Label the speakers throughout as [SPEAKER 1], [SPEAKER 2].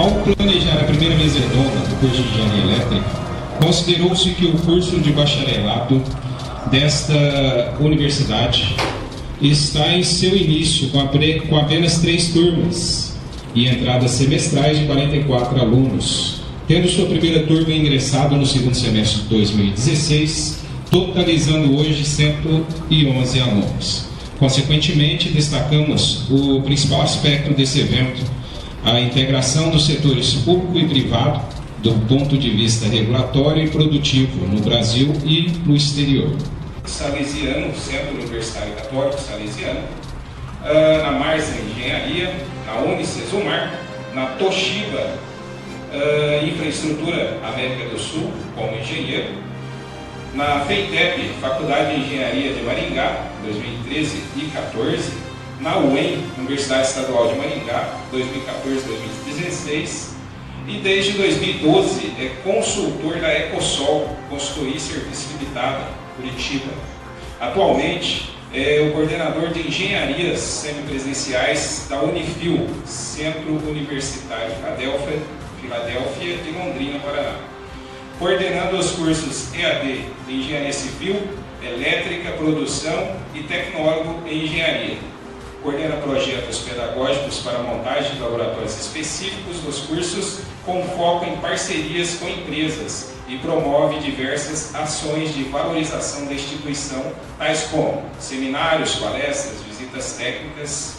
[SPEAKER 1] Ao planejar a primeira mesa redonda do curso de Engenharia Elétrica, considerou-se que o curso de bacharelado desta universidade está em seu início com apenas 3 turmas e entradas semestrais de 44 alunos, tendo sua primeira turma ingressado no segundo semestre de 2016, totalizando hoje 111 alunos. Consequentemente, destacamos o principal aspecto desse evento, a integração dos setores público e privado do ponto de vista regulatório e produtivo no Brasil e no exterior. Salesiano, Centro Universitário Católico Salesiano, na Marsa Engenharia, na Unicesumar, na Toshiba Infraestrutura América do Sul, como engenheiro, na FEITEP, Faculdade de Engenharia de Maringá, 2013 e 2014, na UEM, Universidade Estadual de Maringá, 2014-2016, e desde 2012 é consultor da Ecosol, Consultoria e Serviço Limitada, Curitiba. Atualmente é o coordenador de engenharias semipresenciais da Unifil, Centro Universitário Filadélfia de Londrina, Paraná, coordenando os cursos EAD de Engenharia Civil, Elétrica, Produção e Tecnólogo em Engenharia. Coordena projetos pedagógicos para montagem de laboratórios específicos dos cursos com foco em parcerias com empresas e promove diversas ações de valorização da instituição, tais como seminários, palestras, visitas técnicas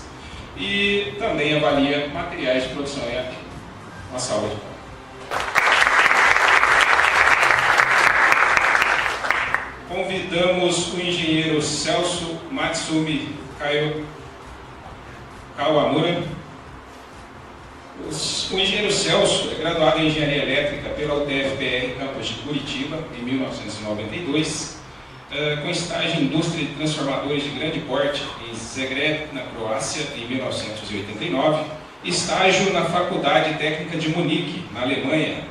[SPEAKER 1] e também avalia materiais de produção EAD. Uma salva de palmas. Convidamos o engenheiro Celso Matsumi Kawamura. O engenheiro Celso é graduado em Engenharia Elétrica pela UTFPR Campus de Curitiba, em 1992, com estágio em Indústria de Transformadores de Grande Porte em Zagreb, na Croácia, em 1989, estágio na Faculdade Técnica de Munique, na Alemanha,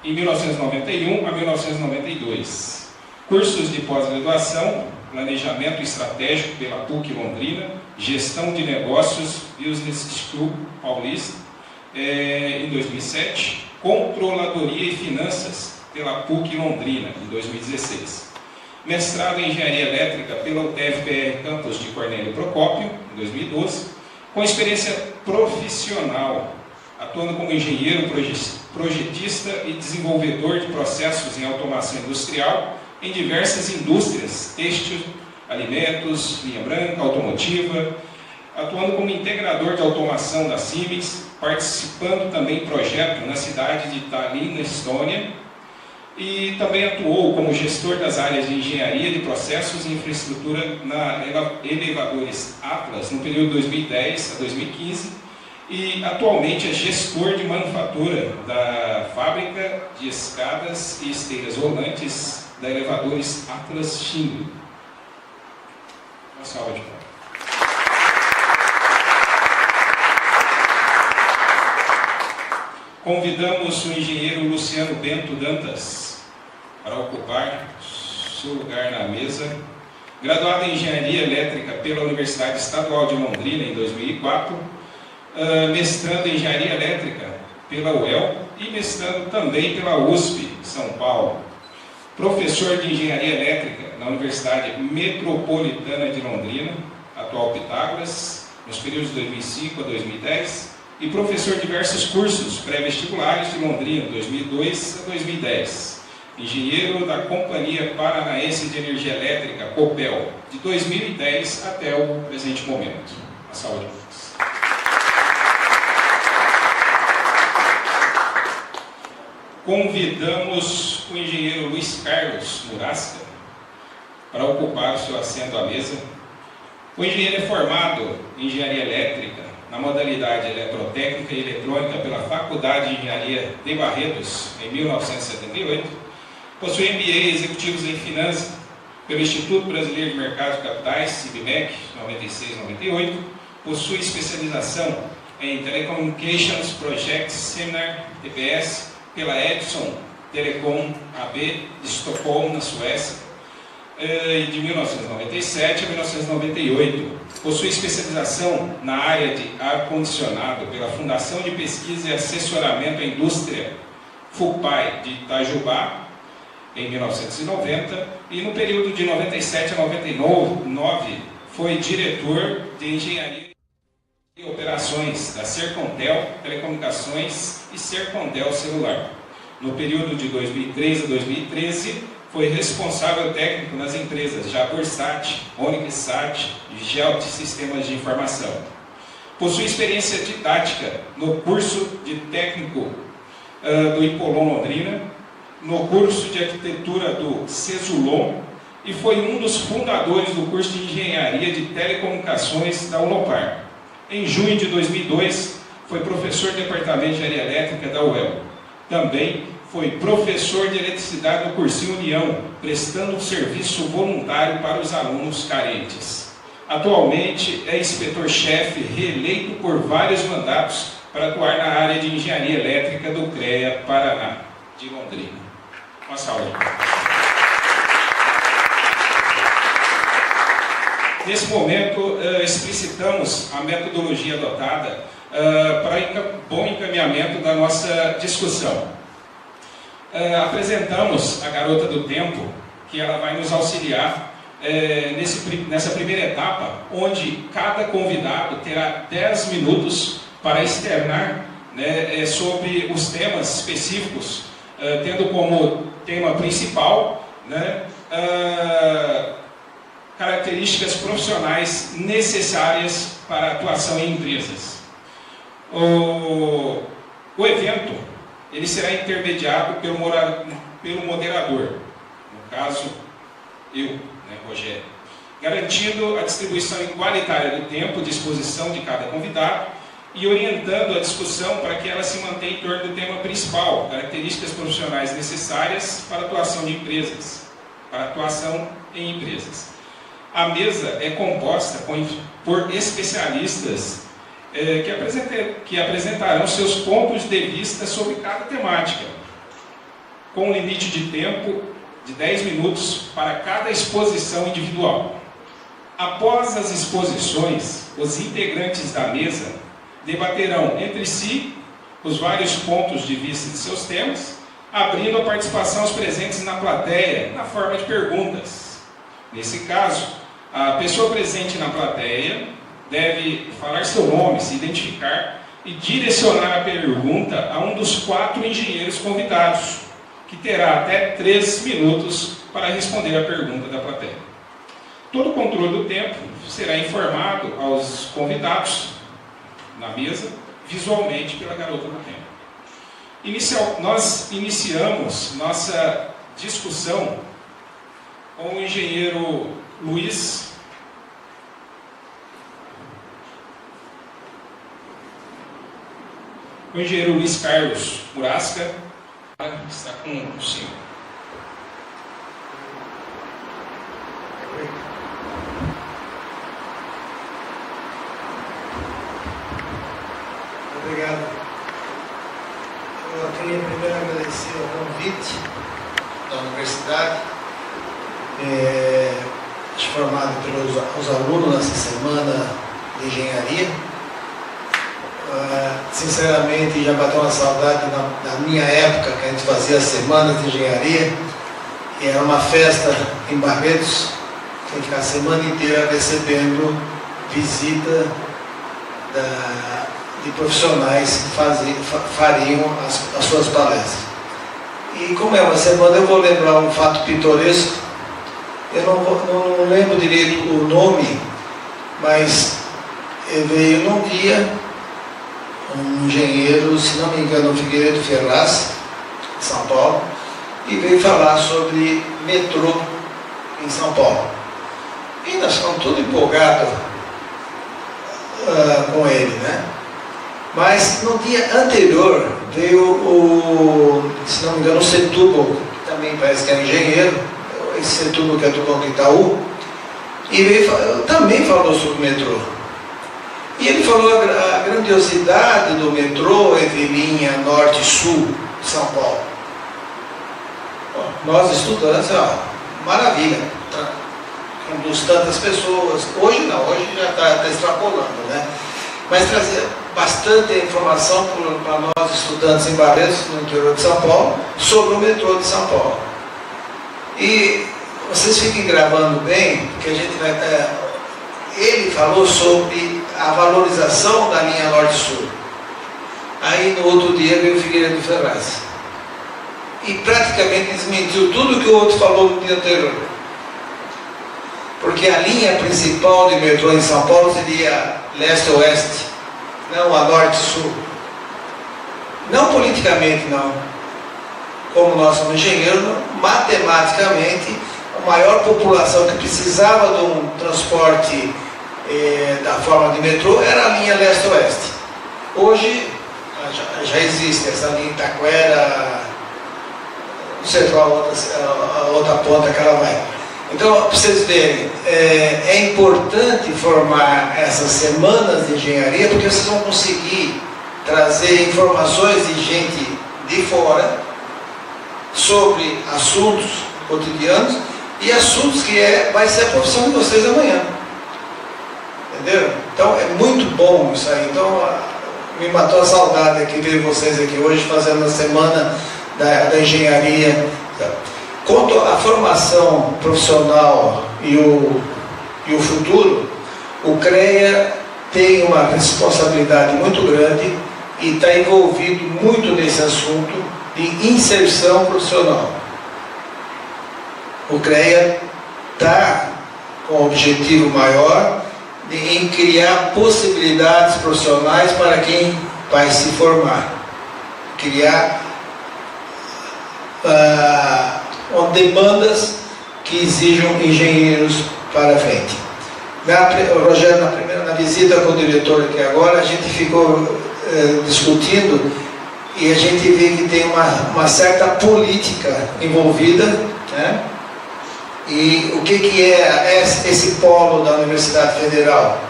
[SPEAKER 1] em 1991 a 1992. Cursos de pós-graduação, Planejamento Estratégico pela PUC Londrina, Gestão de Negócios, Business School Paulista, em 2007, Controladoria e Finanças pela PUC Londrina, em 2016. Mestrado em Engenharia Elétrica pela UTFPR Campus de Cornélio Procópio, em 2012, com experiência profissional, atuando como engenheiro projetista e desenvolvedor de processos em automação industrial em diversas indústrias, têxtil, alimentos, linha branca, automotiva, atuando como integrador de automação da Siemens, participando também em projeto na cidade de Tallinn, na Estônia, e também atuou como gestor das áreas de engenharia de processos e infraestrutura na Elevadores Atlas, no período 2010 a 2015, e atualmente é gestor de manufatura da fábrica de escadas e esteiras rolantes da Elevadores Atlas Shingle. Uma salva de palmas. Convidamos o engenheiro Luciano Bento Dantas para ocupar seu lugar na mesa. Graduado em Engenharia Elétrica pela Universidade Estadual de Londrina em 2004, mestrando em Engenharia Elétrica pela UEL e mestrando também pela USP, São Paulo. Professor de Engenharia Elétrica na Universidade Metropolitana de Londrina, atual Pitágoras, nos períodos de 2005 a 2010, e professor de diversos cursos pré-vestibulares de Londrina, 2002 a 2010. Engenheiro da Companhia Paranaense de Energia Elétrica, COPEL, de 2010 até o presente momento. A salva de palmas. Convidamos o engenheiro Luiz Carlos Murasca para ocupar o seu assento à mesa. O engenheiro é formado em Engenharia Elétrica na modalidade Eletrotécnica e Eletrônica pela Faculdade de Engenharia de Barretos, em 1978. Possui MBA Executivos em Finanças pelo Instituto Brasileiro de Mercado de Capitais, IBMEC, 96-98. Possui especialização em Telecommunications Project Seminar, TPS, pela Edison Telecom AB de Estocolmo, na Suécia. de 1997 a 1998. Possui especialização na área de ar-condicionado pela Fundação de Pesquisa e Assessoramento à Indústria FUPAI de Itajubá, em 1990, e no período de 97 a 99 foi diretor de Engenharia e Operações da Sercontel Telecomunicações e Sercontel Celular. No período de 2003 a 2013, foi responsável técnico nas empresas Jaborsat, Onixsat e Gel de Sistemas de Informação. Possui experiência didática no curso de técnico do Ipolon Londrina, no curso de arquitetura do Cesulon e foi um dos fundadores do curso de Engenharia de Telecomunicações da Unopar. Em junho de 2002, foi professor do Departamento de Engenharia Elétrica da UEL. Também foi professor de eletricidade no cursinho União, prestando um serviço voluntário para os alunos carentes. Atualmente é inspetor-chefe reeleito por vários mandatos para atuar na área de engenharia elétrica do CREA Paraná, de Londrina. Uma salva. Nesse momento, explicitamos a metodologia adotada para bom encaminhamento da nossa discussão. Apresentamos a Garota do Tempo, que ela vai nos auxiliar nessa primeira etapa, onde cada convidado terá 10 minutos para externar sobre os temas específicos, tendo como tema principal características profissionais necessárias para a atuação em empresas. O evento ele será intermediado pelo moderador, no caso, eu, Rogério, garantindo a distribuição igualitária do tempo de exposição de cada convidado e orientando a discussão para que ela se mantenha em torno do tema principal, características profissionais necessárias para a atuação de empresas, para a atuação em empresas. A mesa é composta por especialistas que apresentarão seus pontos de vista sobre cada temática, com um limite de tempo de 10 minutos para cada exposição individual. Após as exposições, os integrantes da mesa debaterão entre si os vários pontos de vista de seus temas, abrindo a participação aos presentes na plateia na forma de perguntas. Nesse caso, a pessoa presente na plateia deve falar seu nome, se identificar e direcionar a pergunta a um dos 4 engenheiros convidados, que terá até 3 minutos para responder a pergunta da plateia. Todo o controle do tempo será informado aos convidados na mesa, visualmente pela Garota do Tempo. Nós iniciamos nossa discussão com o engenheiro Luiz Carlos Murasca está com o senhor.
[SPEAKER 2] Obrigado. Eu queria primeiro agradecer o convite da universidade, formado pelos alunos nessa semana de engenharia. Sinceramente, já bateu uma saudade na minha época, que a gente fazia semanas de engenharia, e era uma festa em Barretos, que a gente ficava a semana inteira recebendo visita de profissionais que fariam as suas palestras. E como é uma semana, eu vou lembrar um fato pitoresco. Eu não lembro direito o nome, mas veio num dia um engenheiro, se não me engano, Figueiredo Ferraz, de São Paulo, e veio falar sobre metrô em São Paulo. E nós ficamos todos empolgados com ele, né? Mas no dia anterior veio se não me engano, o Setúbal, que também parece que é engenheiro, esse Setúbal que é do Banco Itaú, e também falou sobre o metrô. E ele falou a grandiosidade do metrô entre linha norte e sul de São Paulo. Bom, nós estudantes, maravilha. conduz tantas pessoas. Hoje não, hoje já está extrapolando, né? Mas trazer bastante informação para nós estudantes em Barretos, no interior de São Paulo, sobre o metrô de São Paulo. E vocês fiquem gravando bem, porque a gente vai... ele falou sobre a valorização da linha Norte-Sul. Aí no outro dia veio o Figueiredo Ferraz. E praticamente desmentiu tudo que o outro falou no dia anterior. Porque a linha principal de metrô em São Paulo seria leste-oeste, não a norte-sul. Não politicamente, não. Como nós somos engenheiros, matematicamente, a maior população que precisava de um transporte da forma de metrô era a linha leste-oeste. Hoje já existe essa linha Itaquera, não sei qual a outra ponta que ela vai. Então, para vocês verem, é importante formar essas semanas de engenharia, porque vocês vão conseguir trazer informações de gente de fora sobre assuntos cotidianos e assuntos que vai ser a profissão de vocês amanhã. Entenderam? Então, é muito bom isso aí. Então, me matou a saudade aqui ver vocês aqui hoje fazendo a semana da engenharia. Quanto à formação profissional e o futuro, o CREA tem uma responsabilidade muito grande e está envolvido muito nesse assunto de inserção profissional. O CREA está com o objetivo maior em criar possibilidades profissionais para quem vai se formar. Criar demandas que exijam engenheiros para frente. Rogério, na visita com o diretor aqui agora, a gente ficou discutindo e a gente vê que tem uma certa política envolvida, né? E o que é esse polo da Universidade Federal?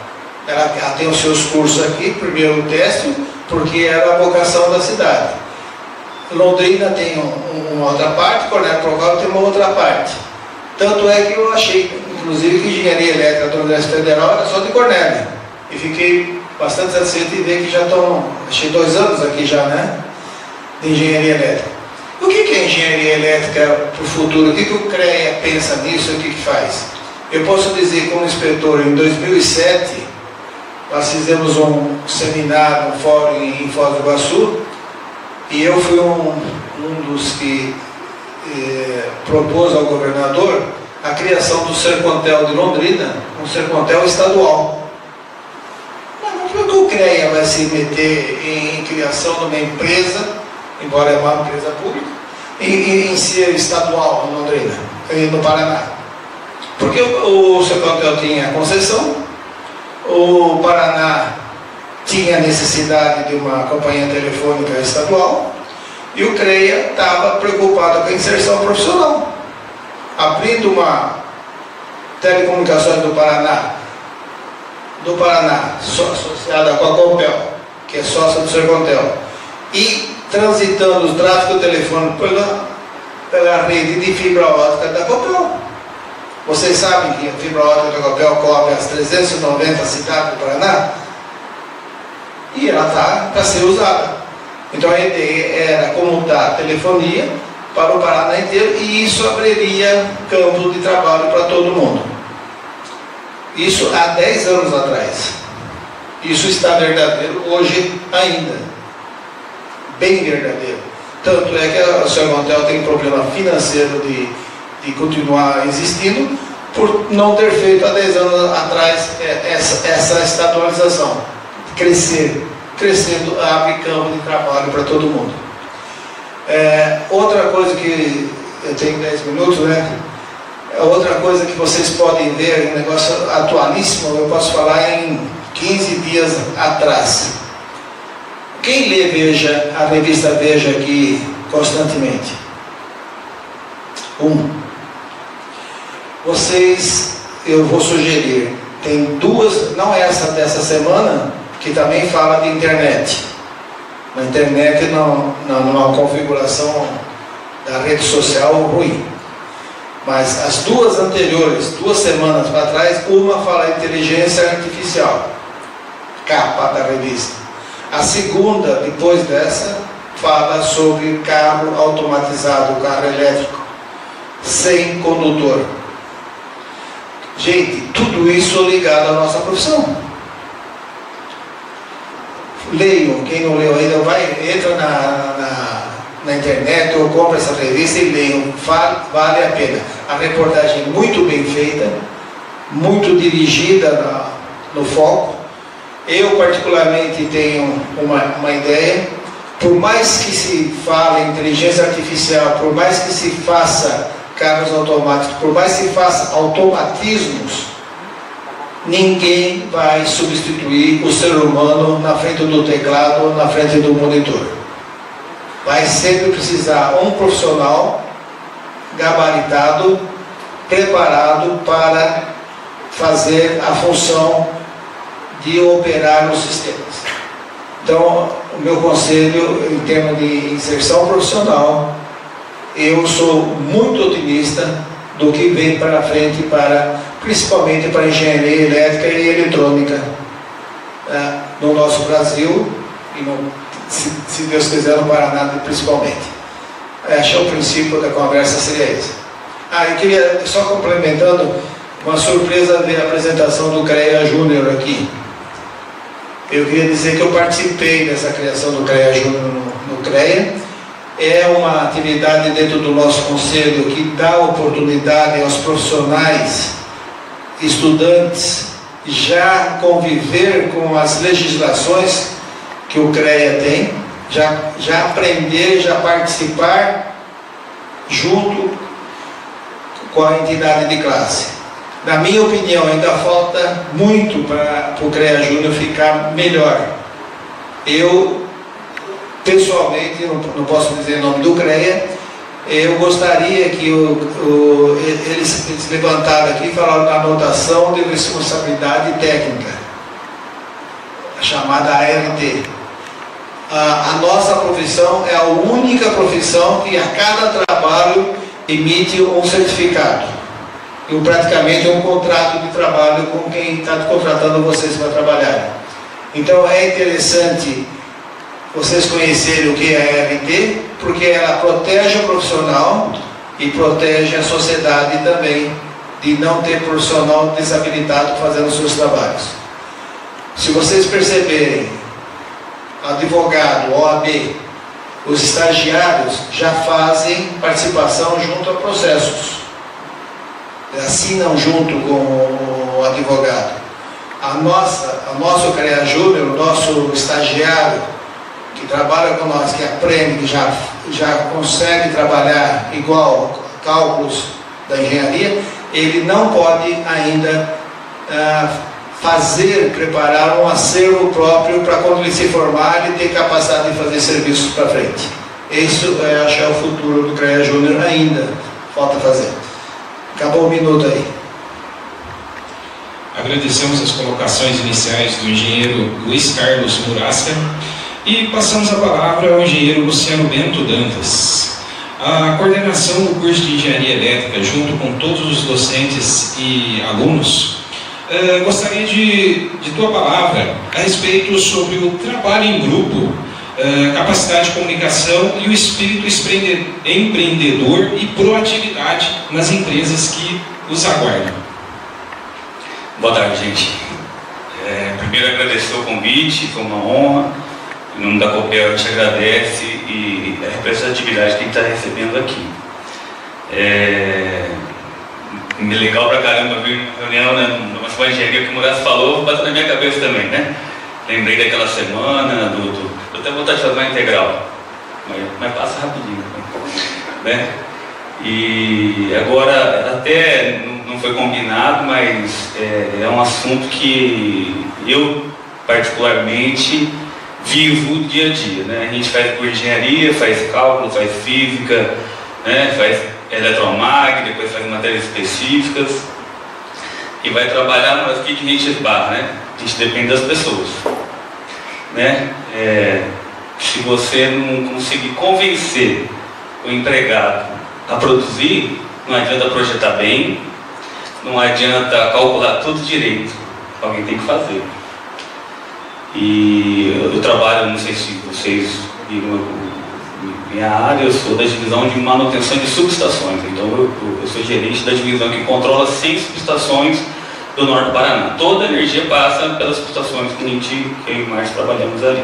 [SPEAKER 2] Ela tem os seus cursos aqui, primeiro teste, porque era a vocação da cidade. Londrina tem uma outra parte, Cornélio Procópio tem uma outra parte. Tanto é que eu achei, inclusive, que engenharia elétrica da Universidade Federal era só de Cornélio. E fiquei bastante satisfeito em ver que já estão, achei 2 anos aqui já, né? De engenharia elétrica. O que é engenharia elétrica para o futuro? O que o CREA pensa nisso? O que faz? Eu posso dizer, como inspetor, em 2007, nós fizemos um seminário, um fórum em Foz do Iguaçu, e eu fui um dos que propôs ao governador a criação do Sercontel de Londrina, um Sercontel estadual. Mas não foi que o CREA vai se meter em criação de uma empresa, embora é uma empresa pública, em ser estadual em Londrina, no Paraná. Porque o Sercontel tinha concessão, o Paraná tinha necessidade de uma companhia telefônica estadual e o CREA estava preocupado com a inserção profissional, abrindo uma telecomunicações do Paraná, associada com a Copel, que é sócia do Sercontel, e transitando o tráfego telefônico pela rede de fibra ótica da Copel. Vocês sabem que a fibra ótica da Copel cobre as 390 cidades do Paraná? E ela está para ser usada. Então a ideia era comutar a telefonia para o Paraná inteiro e isso abriria campo de trabalho para todo mundo. Isso há 10 anos atrás. Isso está verdadeiro hoje ainda. Bem verdadeiro. Tanto é que o Sercontel tem problema financeiro de continuar existindo por não ter feito há 10 anos atrás essa estadualização. Crescendo, abre campo de trabalho para todo mundo. Outra coisa que eu tenho 10 minutos, né? Outra coisa que vocês podem ver, um negócio atualíssimo, eu posso falar em 15 dias atrás. Quem lê Veja, a revista Veja aqui constantemente? Vocês, eu vou sugerir, tem 2, não é essa dessa semana, que também fala de internet. Na internet, numa configuração da rede social ruim. Mas as duas anteriores, 2 semanas para trás, uma fala inteligência artificial, capa da revista. A segunda, depois dessa, fala sobre carro automatizado, carro elétrico, sem condutor. Gente, tudo isso ligado à nossa profissão. Leiam, quem não leu ainda, entra na internet ou compra essa revista e leiam, vale a pena. A reportagem é muito bem feita, muito dirigida no foco. Eu particularmente tenho uma ideia, por mais que se fale inteligência artificial, por mais que se faça carros automáticos, por mais que se faça automatismos, ninguém vai substituir o ser humano na frente do teclado, na frente do monitor. Vai sempre precisar um profissional gabaritado, preparado para fazer a função de operar os sistemas. Então, o meu conselho em termos de inserção profissional, eu sou muito otimista do que vem para frente, principalmente para engenharia elétrica e eletrônica no nosso Brasil e se Deus quiser no Paraná principalmente. Acho que o princípio da conversa seria esse. Eu queria, só complementando, uma surpresa ver a apresentação do CREA Júnior aqui. Eu queria dizer que eu participei dessa criação do CREA Júnior no CREA. É uma atividade dentro do nosso conselho que dá oportunidade aos profissionais, estudantes, já conviver com as legislações que o CREA tem, já aprender, já participar junto com a entidade de classe. Na minha opinião, ainda falta muito para o CREA Júnior ficar melhor. Eu, pessoalmente, não posso dizer o nome do CREA, eu gostaria que eles levantaram aqui e falaram da anotação de responsabilidade técnica, a chamada ART. A nossa profissão é a única profissão que a cada trabalho emite um certificado e praticamente um contrato de trabalho com quem está contratando vocês para trabalhar. Então é interessante vocês conhecerem o que é a ART, porque ela protege o profissional e protege a sociedade também de não ter profissional desabilitado fazendo seus trabalhos. Se vocês perceberem, advogado, OAB, os estagiários já fazem participação junto a processos, assinam junto com o advogado. O nosso CREA Júnior, o nosso estagiário que trabalha com nós, que aprende, que já consegue trabalhar igual cálculos da engenharia, ele não pode ainda preparar um acervo próprio para quando ele se formar, ele ter capacidade de fazer serviços para frente. Isso acho que é o futuro do CREA Júnior ainda, falta fazer. Acabou o minuto aí.
[SPEAKER 1] Agradecemos as colocações iniciais do engenheiro Luiz Carlos Murasca e passamos a palavra ao engenheiro Luciano Bento Dantas. A coordenação do curso de Engenharia Elétrica, junto com todos os docentes e alunos, gostaria de tua palavra a respeito sobre o trabalho em grupo, capacidade de comunicação e o espírito empreendedor e proatividade nas empresas que os aguardam.
[SPEAKER 3] Boa tarde, gente. Primeiro agradecer o convite, foi uma honra. Em nome da Copel, te agradece e a representatividade que a gente está recebendo aqui. Legal pra caramba vir uma reunião, né, numa engenharia que o Murasca falou, passou na minha cabeça também, né? Lembrei daquela semana, eu até vontade de fazer uma integral, mas passa rapidinho, né? E agora, até não foi combinado, mas é um assunto que eu, particularmente, vivo dia a dia, né? A gente faz por engenharia, faz cálculo, faz física, né? Faz eletromag, depois faz matérias específicas e vai trabalhar, mas o que a gente esbarra, né? A gente depende das pessoas, né? Se você não conseguir convencer o empregado a produzir, não adianta projetar bem, não adianta calcular tudo direito. Alguém tem que fazer. E eu trabalho, não sei se vocês viram minha área, eu sou da divisão de manutenção de subestações. Então eu sou gerente da divisão que controla 100 subestações do norte do Paraná. Toda a energia passa pelas subestações que mais trabalhamos ali.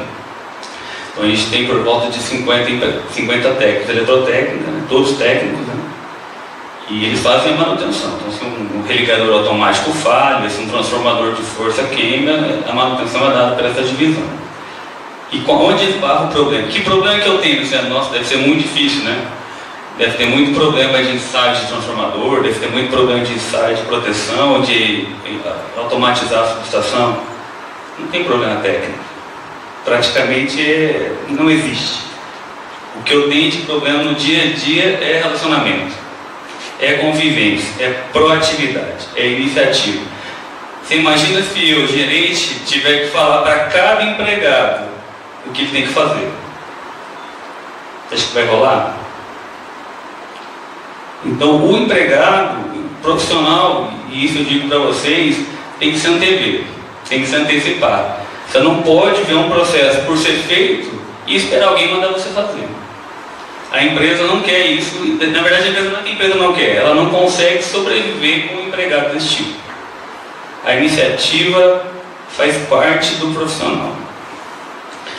[SPEAKER 3] Então a gente tem por volta de 50 técnicos, eletrotécnica, né? Todos técnicos, né? E eles fazem a manutenção. Então se um religador automático falha, se um transformador de força queima, a manutenção é dada por essa divisão. E onde esbarra o problema? Que problema que eu tenho? Nossa, deve ser muito difícil, né? Deve ter muito problema de ensaio de transformador, deve ter muito problema de ensaio de proteção, de automatizar a subestação. Não tem problema técnico. Praticamente não existe. O que eu tenho de problema no dia a dia é relacionamento, é convivência, é proatividade, é iniciativa. Você imagina se eu, gerente, tiver que falar para cada empregado o que ele tem que fazer. Você acha que vai rolar? Então o empregado, o profissional, e isso eu digo para vocês, tem que se antever, tem que se antecipar. Você não pode ver um processo por ser feito e esperar alguém mandar você fazer. A empresa não quer isso, na verdade a empresa não é que a empresa não quer, ela não consegue sobreviver com um empregado desse tipo. A iniciativa faz parte do profissional.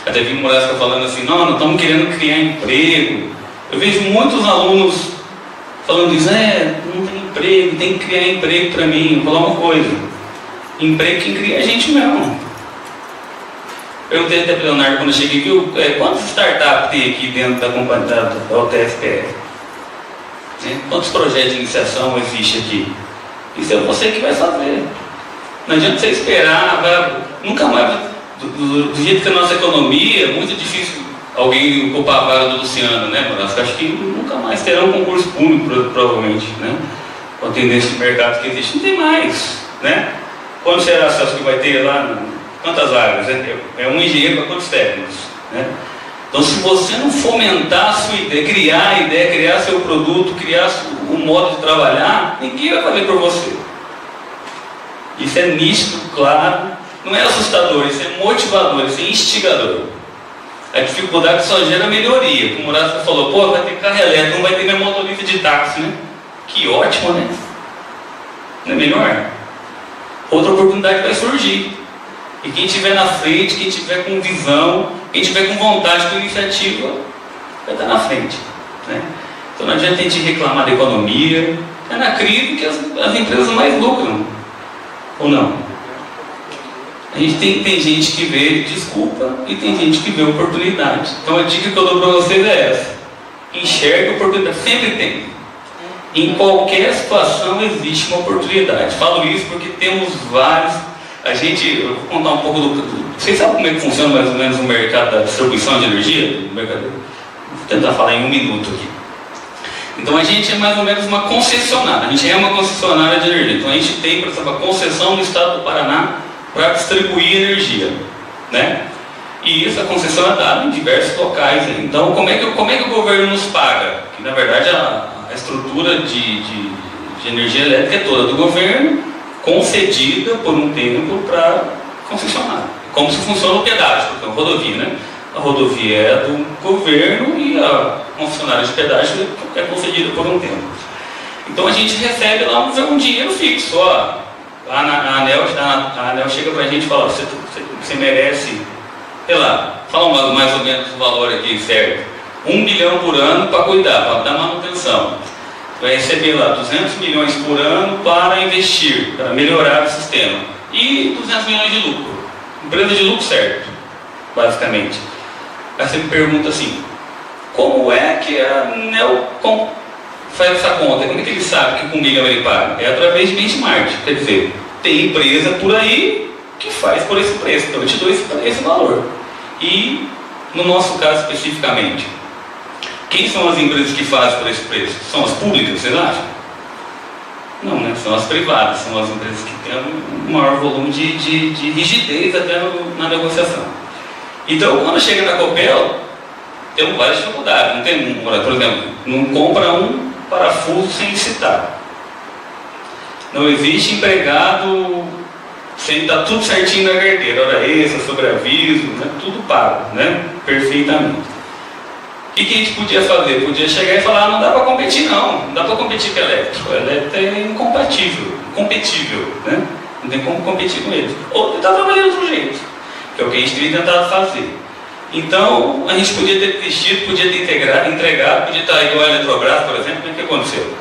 [SPEAKER 3] Até vi um Murasca falando assim, não estamos querendo criar emprego. Eu vejo muitos alunos falando isso, não tem emprego, tem que criar emprego para mim. Vou falar uma coisa, emprego quem cria é a gente mesmo. Eu perguntei até para o Leonardo quando eu cheguei aqui, quantas startups tem aqui dentro da companhia da UTFPR? Quantos projetos de iniciação existe aqui? Isso é você que vai fazer. Não adianta você esperar, nunca mais, do jeito que a nossa economia, é muito difícil alguém ocupar a vaga do Luciano, né? Mas acho que nunca mais terá um concurso público, provavelmente, né? Com a tendência de mercado que existe, não tem mais, né? Quando será acesso que vai ter lá? Quantas vagas? É um engenheiro para quantos técnicos? Né? Então, se você não fomentar a sua ideia, criar seu produto, criar o modo de trabalhar, ninguém vai fazer por você. Isso é nítido, claro, não é assustador, isso é motivador, isso é instigador. A dificuldade só gera melhoria. Como o Horácio falou, vai ter carro elétrico, não vai ter mais motorista de táxi, né? Que ótimo, né? Não é melhor? Outra oportunidade vai surgir. E quem estiver na frente, quem estiver com visão, quem estiver com vontade, com iniciativa, vai estar na frente, né? Então não adianta a gente reclamar da economia. É na crise que as empresas mais lucram. Ou não? A gente tem gente que vê desculpa e tem gente que vê oportunidade. Então a dica que eu dou para vocês é essa. Enxergue oportunidade. Sempre tem. Em qualquer situação existe uma oportunidade. Falo isso porque temos vários. Eu vou contar um pouco vocês sabem como é que funciona mais ou menos o mercado da distribuição de energia? Vou tentar falar em 1 minuto aqui. Então a gente é mais ou menos uma concessionária. A gente é uma concessionária de energia. Então a gente tem, por exemplo, a concessão no estado do Paraná para distribuir energia, né? E essa concessão é dada em diversos locais. Então como é que o governo nos paga? Que na verdade a estrutura de energia elétrica é toda do governo, concedida por um tempo para concessionária. Como se funciona o pedágio, porque é uma rodovia, né? A rodovia é do governo e a concessionária de pedágio é concedida por um tempo. Então a gente recebe lá um dinheiro fixo. A ANEEL chega para a gente e fala, você merece, sei lá, fala mais ou menos o valor aqui certo, 1 bilhão por ano para cuidar, para dar manutenção. Vai receber lá 200 milhões por ano para investir, para melhorar o sistema. E 200 milhões de lucro. Empresa de lucro certo, basicamente. Aí você me pergunta assim, como é que a ANEEL faz essa conta? Como é que ele sabe que com 1 bilhão ele paga? É através de benchmark. Quer dizer, tem empresa por aí que faz por esse preço. Então eu te dou esse valor. E, no nosso caso especificamente, quem são as empresas que fazem por esse preço? São as públicas, vocês acham? Não, né? São as privadas, são as empresas que têm um maior volume de rigidez até na negociação. Então, quando chega na Copel, temos várias dificuldades. Não tem, por exemplo, não compra parafuso sem licitar. Não existe empregado sem estar tudo certinho na carteira, hora extra, sobreaviso, né? Tudo pago, né? Perfeitamente. O que a gente podia fazer? Podia chegar e falar, não dá para competir não dá para competir com elétrico. O elétrico é incompatível, né? Não tem como competir com eles. Ou tentar trabalhar de outro jeito, que é o que a gente teria tentado fazer. Então, a gente podia ter desistido, podia ter entregado, podia estar igual a Eletrobras, por exemplo. O que aconteceu?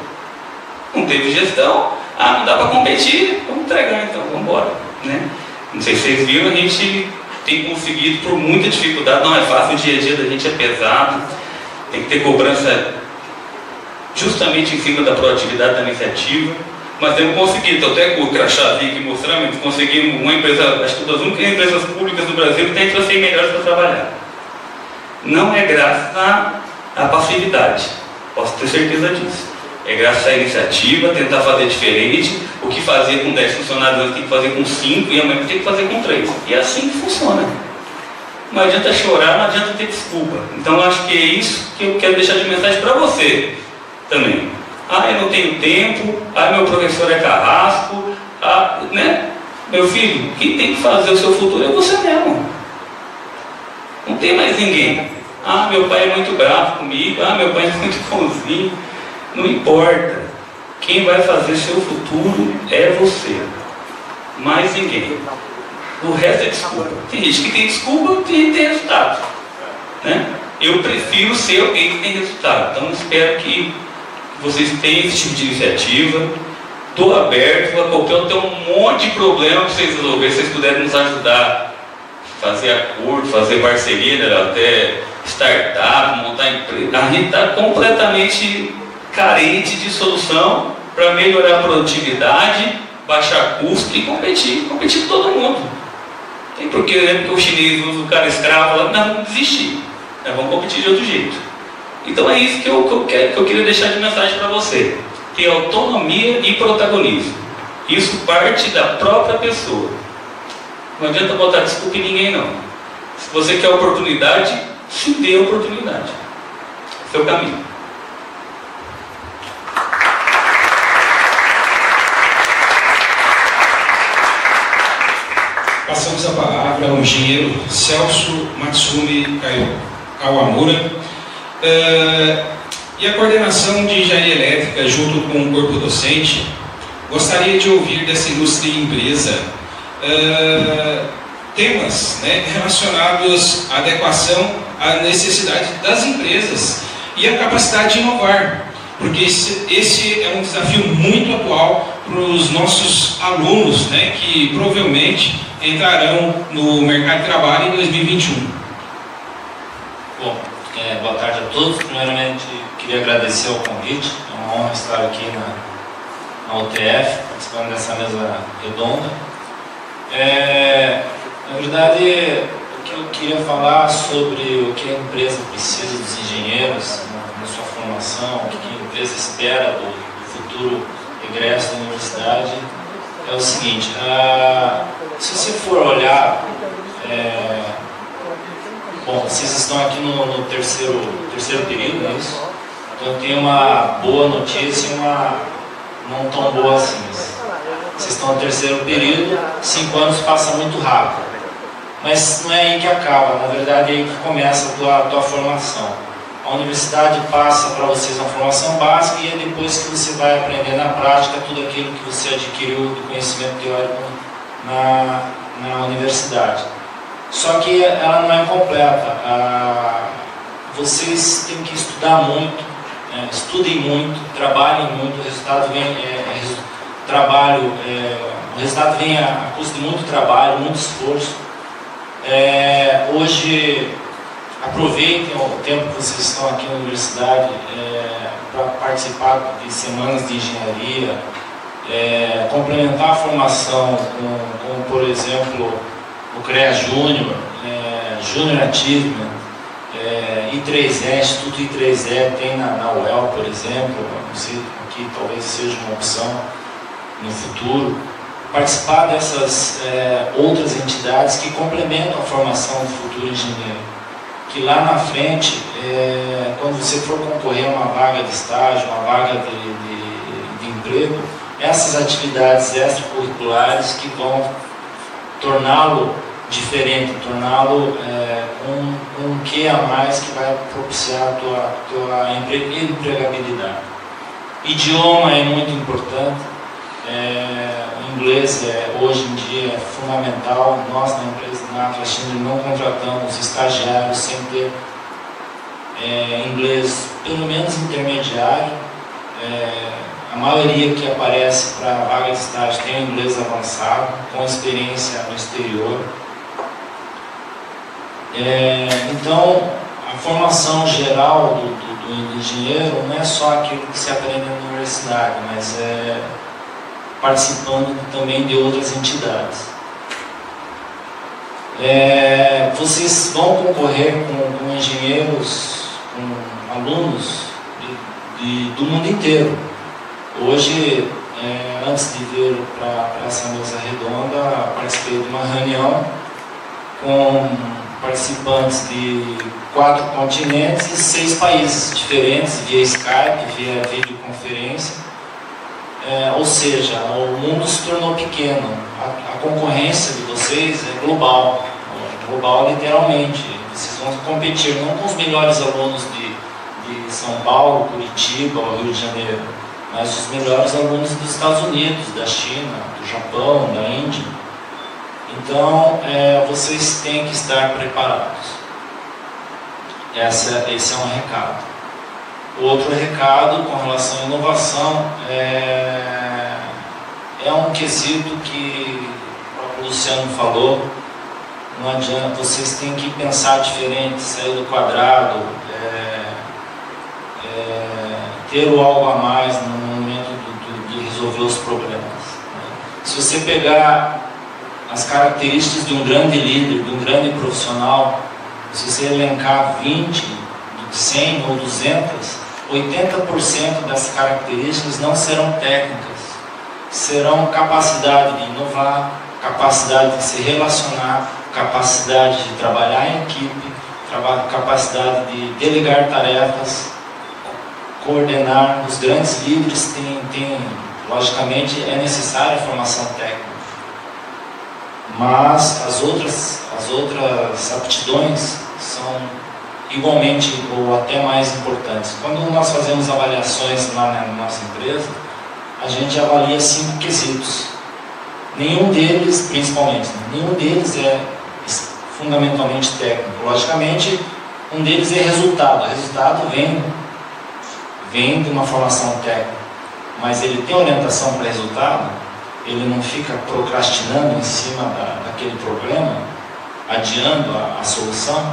[SPEAKER 3] Não teve gestão, não dá para competir, vamos entregar então, vamos embora, né? Não sei se vocês viram, a gente tem conseguido por muita dificuldade, não é fácil, o dia a dia da gente é pesado, tem que ter cobrança justamente em cima da proatividade da iniciativa, mas temos conseguido, até com o crachazinho aqui mostrando, conseguimos uma empresa, acho que das únicas empresas públicas do Brasil que tem entre as melhores para trabalhar. Não é graças à passividade, posso ter certeza disso. É graças à iniciativa, tentar fazer diferente. O que fazia com 10 funcionários hoje tem que fazer com 5 e amanhã tem que fazer com 3. E é assim que funciona. Não adianta chorar, não adianta ter desculpa. Então acho que é isso que eu quero deixar de mensagem para você também. Eu não tenho tempo, meu professor é carrasco, né? Meu filho, quem tem que fazer o seu futuro é você mesmo. Não tem mais ninguém. Meu pai é muito bravo comigo, meu pai é muito bonzinho. Não importa, quem vai fazer seu futuro é você, mais ninguém. O resto é desculpa. Tem gente que tem desculpa, tem gente que tem resultado, né? Eu prefiro ser alguém que tem resultado. Então espero que vocês tenham esse tipo de iniciativa. Estou aberto a qualquer outro, tem um monte de problema para vocês resolverem. Se vocês puderem nos ajudar, fazer acordo, fazer parceria, né? Até startup, montar empresa. A gente está completamente carente de solução para melhorar a produtividade, baixar custo e competir com todo mundo. Tem porque, lembra que o chinês usa o cara escravo lá, nós vamos desistir, nós vamos competir de outro jeito. Então é isso que eu queria deixar de mensagem para você, ter autonomia e protagonismo. Isso parte da própria pessoa. Não adianta botar desculpa em ninguém não. Se você quer oportunidade, se dê a oportunidade. Seu caminho.
[SPEAKER 1] Passamos a palavra ao engenheiro Celso Matsumi Kawamura. E a coordenação de engenharia elétrica, junto com o corpo docente, gostaria de ouvir dessa ilustre empresa temas, né, relacionados à adequação à necessidade das empresas e à capacidade de inovar. Porque esse é um desafio muito atual para os nossos alunos, né, que provavelmente entrarão no mercado de trabalho em 2021.
[SPEAKER 4] Bom, boa tarde a todos. Primeiramente, queria agradecer o convite. É uma honra estar aqui na UTF, participando dessa mesa redonda. Na verdade, o que eu queria falar sobre o que a empresa precisa dos engenheiros na sua formação, o que a empresa espera do futuro egresso da universidade, é o seguinte: se você for olhar, bom, vocês estão aqui no terceiro período, não é isso? Então tem uma boa notícia e uma não tão boa assim. Vocês estão no terceiro período, 5 anos passa muito rápido. Mas não é aí que acaba, na verdade é aí que começa a tua formação. A universidade passa para vocês uma formação básica e é depois que você vai aprender na prática tudo aquilo que você adquiriu do conhecimento teórico na universidade. Só que ela não é completa. Vocês têm que estudar muito, estudem muito, trabalhem muito, o resultado vem, o resultado vem a custo de muito trabalho, muito esforço. Hoje, aproveitem o tempo que vocês estão aqui na universidade para participar de semanas de engenharia, complementar a formação com por exemplo, o CREA Júnior, Júnior Achievement, I3E, Instituto I3E, tem na UEL, por exemplo, não sei, aqui talvez seja uma opção no futuro. Participar dessas outras entidades que complementam a formação do futuro engenheiro. que lá na frente, quando você for concorrer a uma vaga de estágio, uma vaga de emprego, essas atividades extracurriculares que vão torná-lo diferente, torná-lo um quê a mais que vai propiciar a tua empregabilidade. Idioma é muito importante. O inglês hoje em dia é fundamental. Nós na empresa, na Atlas Schindler, não contratamos estagiários sem ter inglês pelo menos intermediário. A maioria que aparece para vaga de estágio tem inglês avançado, com experiência no exterior. Então, a formação geral do engenheiro não é só aquilo que se aprende na universidade, mas participando também de outras entidades. Vocês vão concorrer com engenheiros, com alunos do mundo inteiro. Hoje, antes de vir para essa mesa redonda, participei de uma reunião com participantes de 4 continentes e 6 países diferentes, via Skype, via videoconferência. Ou seja, o mundo se tornou pequeno. A concorrência de vocês é global, literalmente. Vocês vão competir não com os melhores alunos de São Paulo, Curitiba ou Rio de Janeiro, mas os melhores alunos dos Estados Unidos, da China, do Japão, da Índia. Então, vocês têm que estar preparados. Esse é um recado. O outro recado com relação à inovação é um quesito que o próprio Luciano falou. Não adianta, vocês têm que pensar diferente, sair do quadrado, ter o algo a mais no momento de resolver os problemas, né? Se você pegar as características de um grande líder, de um grande profissional, se você elencar 20, 100 ou 200, 80% das características não serão técnicas, serão capacidade de inovar, capacidade de se relacionar, capacidade de trabalhar em equipe, capacidade de delegar tarefas, coordenar. Os grandes líderes logicamente, é necessária a formação técnica, mas as outras aptidões são igualmente ou até mais importantes. Quando nós fazemos avaliações lá na nossa empresa, a gente avalia 5 quesitos. Nenhum deles, principalmente, nenhum deles é fundamentalmente técnico. Logicamente, um deles é resultado. O resultado vem de uma formação técnica, mas ele tem orientação para resultado, ele não fica procrastinando em cima daquele problema, adiando a solução.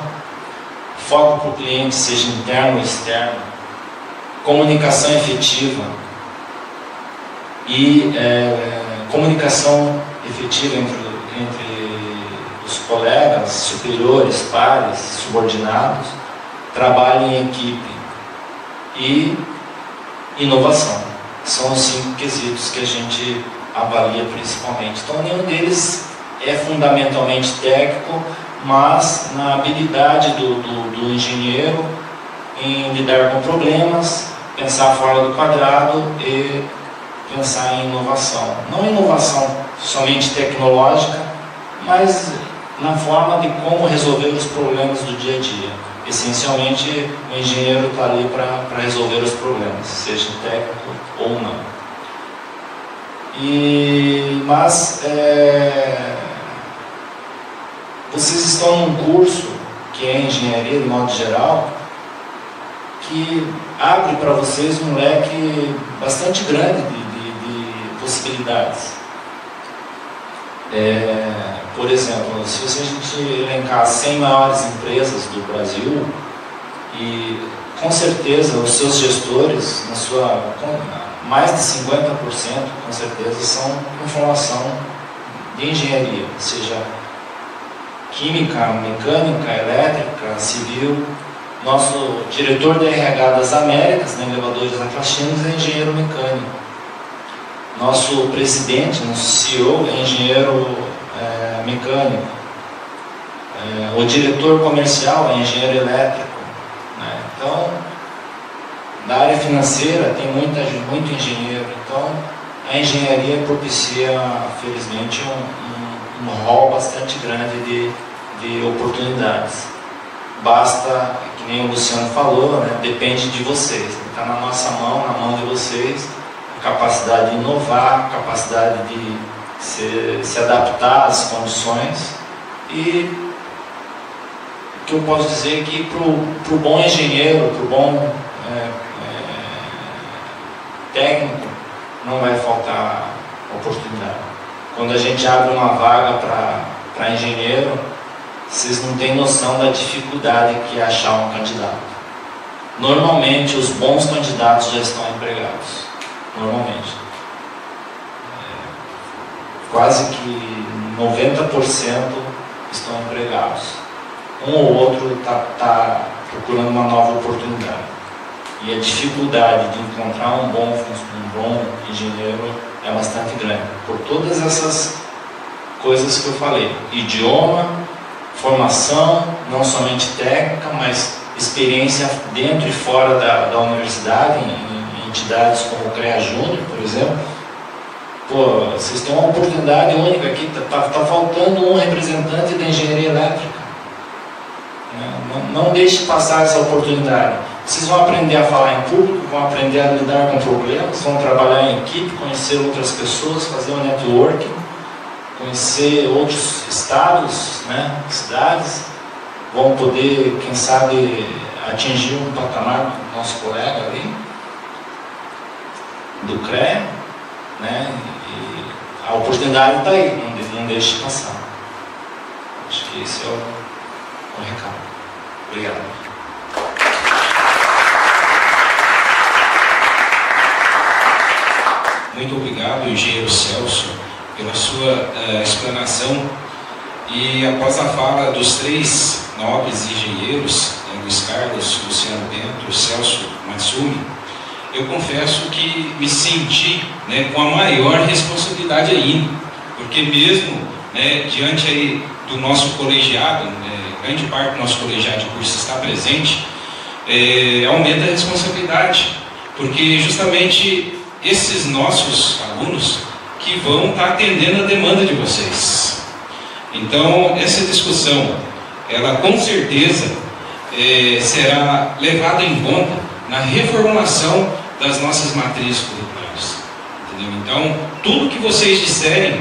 [SPEAKER 4] Foco para o cliente, seja interno ou externo, comunicação efetiva e comunicação efetiva entre os colegas, superiores, pares, subordinados, trabalho em equipe e inovação. São os 5 quesitos que a gente avalia principalmente. Então, nenhum deles é fundamentalmente técnico, mas na habilidade do engenheiro em lidar com problemas, pensar fora do quadrado e pensar em inovação. Não inovação somente tecnológica, mas na forma de como resolver os problemas do dia a dia. Essencialmente, o engenheiro está ali para resolver os problemas, seja técnico ou não. Mas vocês estão num curso que é engenharia de modo geral, que abre para vocês um leque bastante grande de possibilidades. Por exemplo, se a gente elencar as 100 maiores empresas do Brasil, e com certeza os seus gestores, mais de 50% com certeza são com formação de engenharia, seja química, mecânica, elétrica, civil. Nosso diretor de RH das Américas, na Elevadores Atlas Schindler, é engenheiro mecânico. Nosso presidente, nosso CEO, é engenheiro mecânico. O diretor comercial é engenheiro elétrico, né? Então, na área financeira tem muito engenheiro, então a engenharia propicia, felizmente, um rol bastante grande de oportunidades. Basta, que nem o Luciano falou, né? Depende de vocês, está na nossa mão, na mão de vocês, a capacidade de inovar, a capacidade de se adaptar às condições. E o que eu posso dizer é que para o bom engenheiro, para o bom técnico, não vai faltar oportunidade. Quando a gente abre uma vaga para engenheiro, vocês não têm noção da dificuldade que é achar um candidato. Normalmente os bons candidatos já estão empregados. Normalmente. Quase que 90% estão empregados. Um ou outro está procurando uma nova oportunidade. E a dificuldade de encontrar um bom engenheiro é bastante grande. Por todas essas coisas que eu falei. Idioma, formação, não somente técnica, mas experiência dentro e fora da universidade, em entidades como o CREA Júnior, por exemplo. Pô, vocês têm uma oportunidade única aqui, está faltando um representante da engenharia elétrica. Não deixe passar essa oportunidade. Vocês vão aprender a falar em público, vão aprender a lidar com problemas, vão trabalhar em equipe, conhecer outras pessoas, fazer um networking, conhecer outros estados, né, cidades, vão poder, quem sabe, atingir um patamar do nosso colega ali, do CREA, né, e a oportunidade está aí, não deixe passar. Acho que esse é o recado. Obrigado.
[SPEAKER 1] Muito obrigado, engenheiro Celso, pela sua explanação. E após a fala dos três nobres engenheiros, Luiz Carlos, Luciano Bento, Celso Matsumi, eu confesso que me senti, né, com a maior responsabilidade ainda, porque mesmo, né, diante aí do nosso colegiado, grande parte do nosso colegiado de curso está presente, aumenta a responsabilidade, porque justamente esses nossos alunos que vão estar atendendo a demanda de vocês. Então, essa discussão, ela com certeza será levada em conta na reformulação das nossas matrizes curriculares. Entendeu? Então, tudo que vocês disserem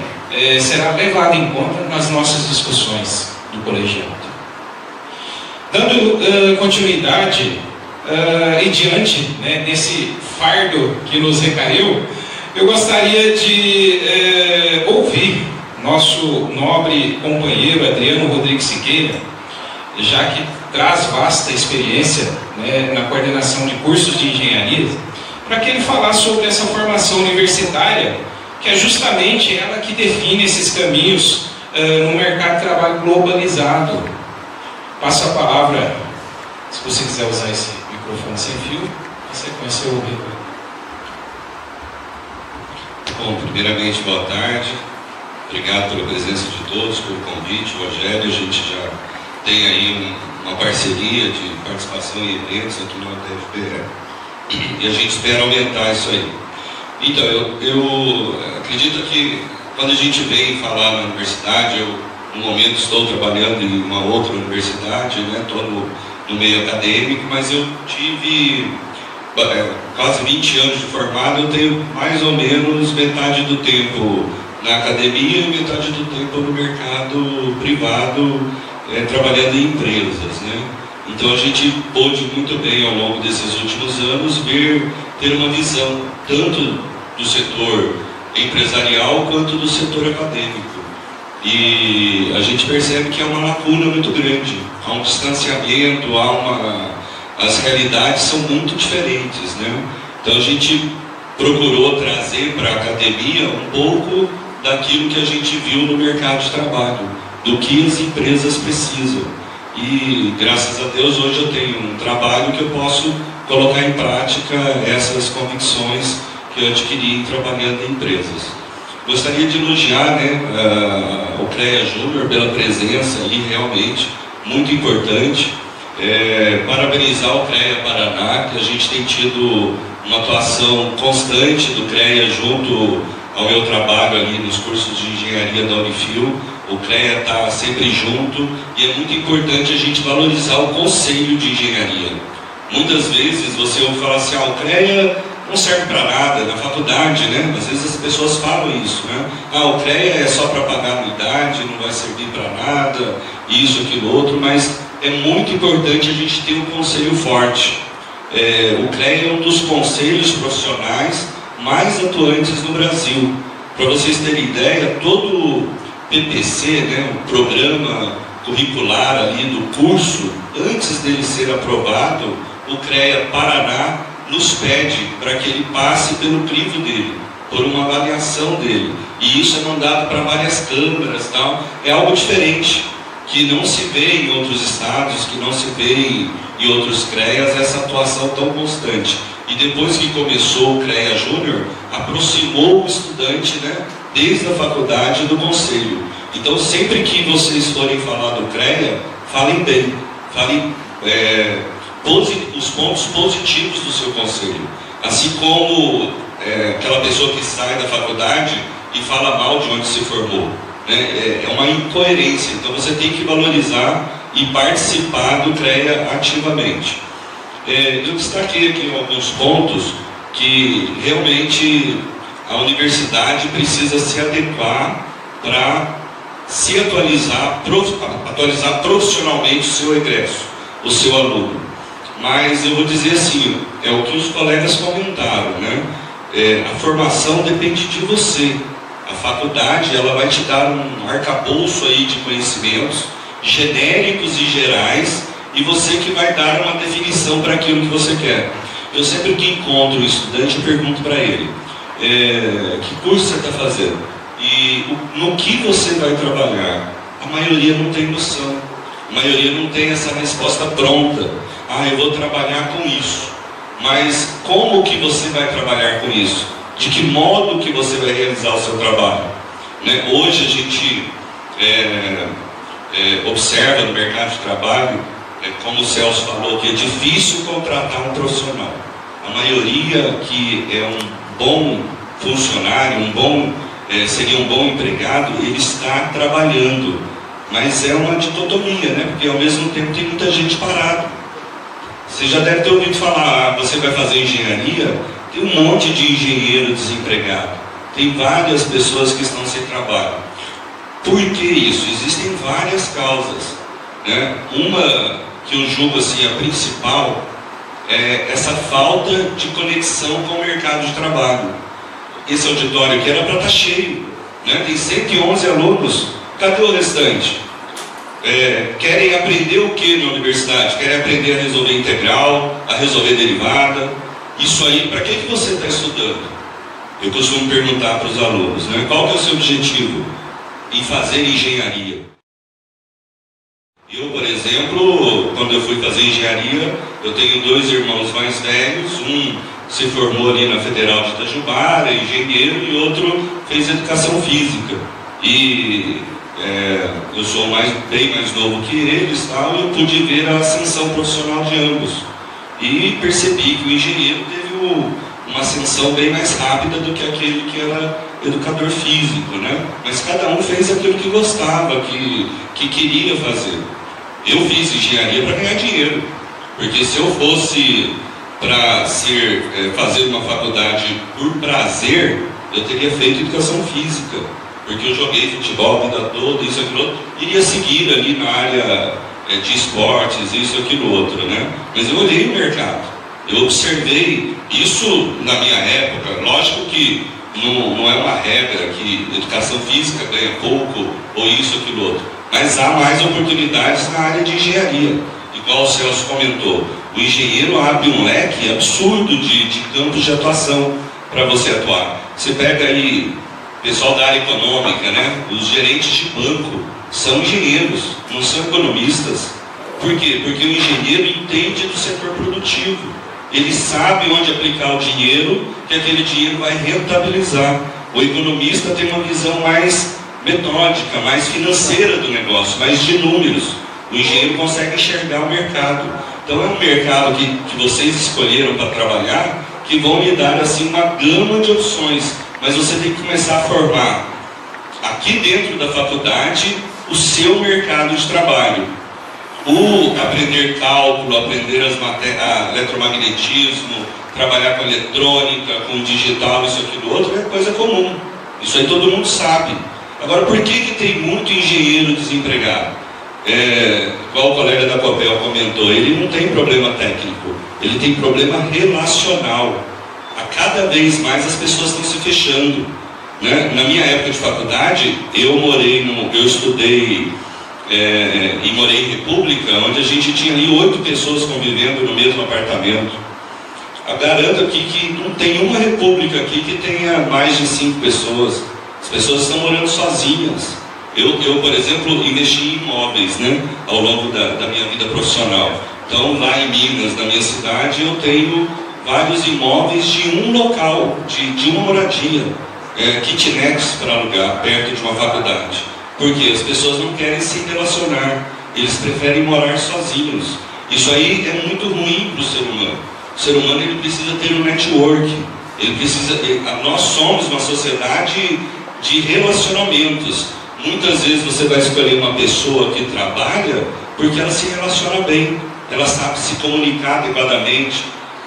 [SPEAKER 1] será levado em conta nas nossas discussões do colegiado. Dando continuidade e diante, né, desse fardo que nos recaiu, eu gostaria de ouvir nosso nobre companheiro Adriano Rodrigues Siqueira, já que traz vasta experiência, né, na coordenação de cursos de engenharia, para que ele falasse sobre essa formação universitária, que é justamente ela que define esses caminhos no mercado de trabalho globalizado. Passo a palavra, se você quiser usar esse microfone sem fio, você conheceu o Rio.
[SPEAKER 5] Bom, primeiramente, boa tarde. Obrigado pela presença de todos, pelo convite. Rogério, a gente já tem aí uma parceria de participação em eventos aqui no UTFPR. E a gente espera aumentar isso aí. Então, eu acredito que quando a gente vem falar na universidade, eu no momento estou trabalhando em uma outra universidade, né? Estou no meio acadêmico, mas eu tive quase 20 anos de formado, eu tenho mais ou menos metade do tempo na academia e metade do tempo no mercado privado, trabalhando em empresas, né? Então a gente pôde muito bem ao longo desses últimos anos ter uma visão tanto do setor empresarial quanto do setor acadêmico. E a gente percebe que há uma lacuna muito grande, há um distanciamento, as realidades são muito diferentes, né? Então a gente procurou trazer para a academia um pouco daquilo que a gente viu no mercado de trabalho, do que as empresas precisam. E graças a Deus hoje eu tenho um trabalho que eu posso colocar em prática essas convicções que eu adquiri trabalhando em empresas. Gostaria de elogiar, né, o CREA Júnior pela presença aí, realmente muito importante. Parabenizar o CREA Paraná, que a gente tem tido uma atuação constante do CREA junto ao meu trabalho ali nos cursos de engenharia da Unifil. O CREA está sempre junto e é muito importante a gente valorizar o conselho de engenharia. Muitas vezes você ouve falar assim, o CREA não serve para nada, na faculdade, né? Às vezes as pessoas falam isso, né? O CREA é só para pagar anuidade, não vai servir para nada, isso, aquilo, outro, mas é muito importante a gente ter um conselho forte. O CREA é um dos conselhos profissionais mais atuantes no Brasil. Para vocês terem ideia, todo PPC, né, o programa curricular ali do curso, antes dele ser aprovado, o CREA Paraná nos pede para que ele passe pelo crivo dele, por uma avaliação dele. E isso é mandado para várias câmaras, tal. É algo diferente, que não se vê em outros estados, que não se vê em outros CREAs, essa atuação tão constante. E depois que começou o CREA Júnior, aproximou o estudante, né, desde a faculdade do conselho. Então, sempre que vocês forem falar do CREA, falem bem, falem os pontos positivos do seu conselho. Assim como aquela pessoa que sai da faculdade e fala mal de onde se formou. Né? É uma incoerência. Então, você tem que valorizar e participar do CREA ativamente. Eu destaquei aqui alguns pontos que realmente a universidade precisa se adequar para se atualizar profissionalmente o seu egresso, o seu aluno. Mas eu vou dizer assim, é o que os colegas comentaram, né? A formação depende de você. A faculdade, ela vai te dar um arcabouço aí de conhecimentos genéricos e gerais, e você que vai dar uma definição para aquilo que você quer. Eu sempre que encontro um estudante, eu pergunto para ele, que curso você está fazendo? E no que você vai trabalhar? A maioria não tem noção. A maioria não tem essa resposta pronta. Eu vou trabalhar com isso. Mas como que você vai trabalhar com isso? De que modo que você vai realizar o seu trabalho? Né? Hoje a gente observa no mercado de trabalho, como o Celso falou, que é difícil contratar um profissional. A maioria que é um bom funcionário, seria um bom empregado, ele está trabalhando. Mas é uma dicotomia, né? Porque ao mesmo tempo tem muita gente parada. Você já deve ter ouvido falar, você vai fazer engenharia, tem um monte de engenheiro desempregado. Tem várias pessoas que estão sem trabalho. Por que isso? Existem várias causas. Né? Uma que eu julgo assim, a principal, é essa falta de conexão com o mercado de trabalho. Esse auditório aqui era para estar cheio. Né? Tem 111 alunos. Cadê o restante? Querem aprender o que na universidade? Querem aprender a resolver integral, a resolver derivada. Isso aí, para que você está estudando? Eu costumo perguntar para os alunos, né? Qual que é o seu objetivo em fazer engenharia? Eu, por exemplo, quando eu fui fazer engenharia, eu tenho 2 irmãos mais velhos, um se formou ali na Federal de Itajubá, é engenheiro, e outro fez educação física. E eu sou bem mais novo que eles, tal, e eu pude ver a ascensão profissional de ambos. E percebi que o engenheiro teve uma ascensão bem mais rápida do que aquele que era educador físico, né? Mas cada um fez aquilo que gostava, que queria fazer. Eu fiz engenharia para ganhar dinheiro, porque se eu fosse para fazer uma faculdade por prazer, eu teria feito educação física, porque eu joguei futebol a vida toda, isso, aquilo outro, iria seguir ali na área de esportes, isso, aquilo outro, né? Mas eu olhei o mercado, eu observei isso na minha época. Lógico que não é uma regra que educação física ganha pouco, ou isso, aquilo outro, mas há mais oportunidades na área de engenharia. Igual o Celso comentou, o engenheiro abre um leque absurdo de campos de atuação para você atuar. Você pega aí pessoal da área econômica, né? Os gerentes de banco são engenheiros, não são economistas. Por quê? Porque o engenheiro entende do setor produtivo. Ele sabe onde aplicar o dinheiro, que aquele dinheiro vai rentabilizar. O economista tem uma visão mais metódica, mais financeira do negócio, mais de números. O engenheiro consegue enxergar o mercado. Então é um mercado que vocês escolheram para trabalhar, que vão lhe dar assim uma gama de opções. Mas você tem que começar a formar aqui dentro da faculdade o seu mercado de trabalho. O aprender cálculo, aprender eletromagnetismo, trabalhar com eletrônica, com digital, isso aqui do outro, é coisa comum. Isso aí todo mundo sabe. Agora, por que tem muito engenheiro desempregado? Igual o colega da Copel comentou, ele não tem problema técnico, ele tem problema relacional. A cada vez mais as pessoas estão se fechando, né? Na minha época de faculdade, eu estudei e morei em república, onde a gente tinha ali 8 pessoas convivendo no mesmo apartamento. Eu garanto aqui que não tem uma república aqui que tenha mais de 5 pessoas. As pessoas estão morando sozinhas. Eu, por exemplo, investi em imóveis, né, ao longo da minha vida profissional. Então, lá em Minas, na minha cidade, eu tenho vários imóveis de um local, de uma moradia, kitnets para alugar, perto de uma faculdade. Porque as pessoas não querem se relacionar, eles preferem morar sozinhos. Isso aí é muito ruim para o ser humano. O ser humano ele precisa ter um network. Nós somos uma sociedade de relacionamentos. Muitas vezes você vai escolher uma pessoa que trabalha porque ela se relaciona bem, ela sabe se comunicar adequadamente.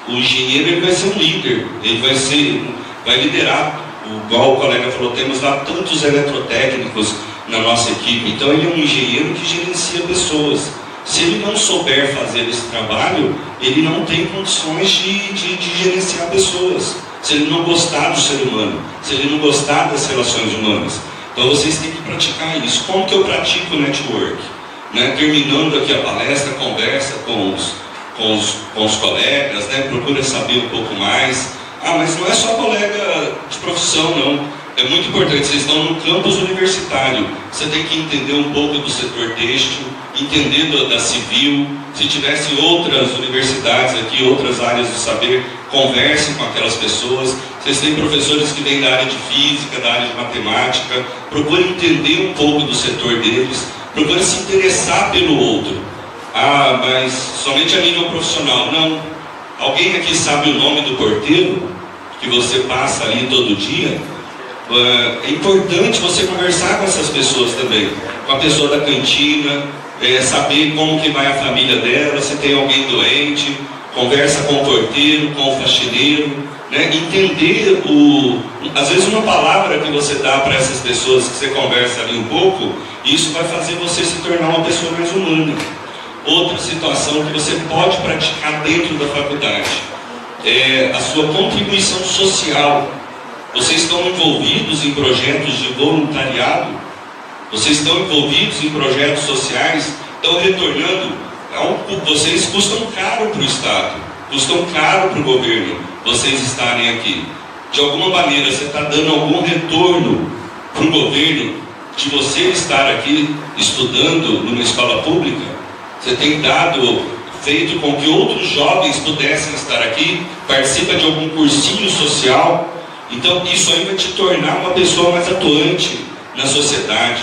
[SPEAKER 5] O engenheiro ele vai ser um líder, ele vai liderar. Igual o colega falou, temos lá tantos eletrotécnicos na nossa equipe, então ele é um engenheiro que gerencia pessoas. Se ele não souber fazer esse trabalho, ele não tem condições de gerenciar pessoas. Se ele não gostar do ser humano, se ele não gostar das relações humanas. Então vocês têm que praticar isso. Como que eu pratico o network? Né? Terminando aqui a palestra, conversa com os colegas, né? Procura saber um pouco mais. Mas não é só colega de profissão, não. É muito importante, vocês estão no campus universitário. Você tem que entender um pouco do setor têxtil, entender da civil. Se tivesse outras universidades aqui, outras áreas do saber, conversem com aquelas pessoas. Vocês têm professores que vêm da área de física, da área de matemática. Procurem entender um pouco do setor deles. Procurem se interessar pelo outro. Mas somente a nível profissional. Não. Alguém aqui sabe o nome do porteiro que você passa ali todo dia? É importante você conversar com essas pessoas também. Com a pessoa da cantina, saber como que vai a família dela, se tem alguém doente. Conversa com o porteiro, com o faxineiro, né? Entender às vezes uma palavra que você dá para essas pessoas que você conversa ali um pouco, isso vai fazer você se tornar uma pessoa mais humana. Outra situação que você pode praticar dentro da faculdade é a sua contribuição social. Vocês estão envolvidos em projetos de voluntariado? Vocês estão envolvidos em projetos sociais? Estão retornando? Vocês custam caro para o Estado, custam caro para o governo, vocês estarem aqui. De alguma maneira, você está dando algum retorno para o governo de você estar aqui estudando numa escola pública? Você tem feito com que outros jovens pudessem estar aqui, participa de algum cursinho social. Então isso aí vai te tornar uma pessoa mais atuante na sociedade.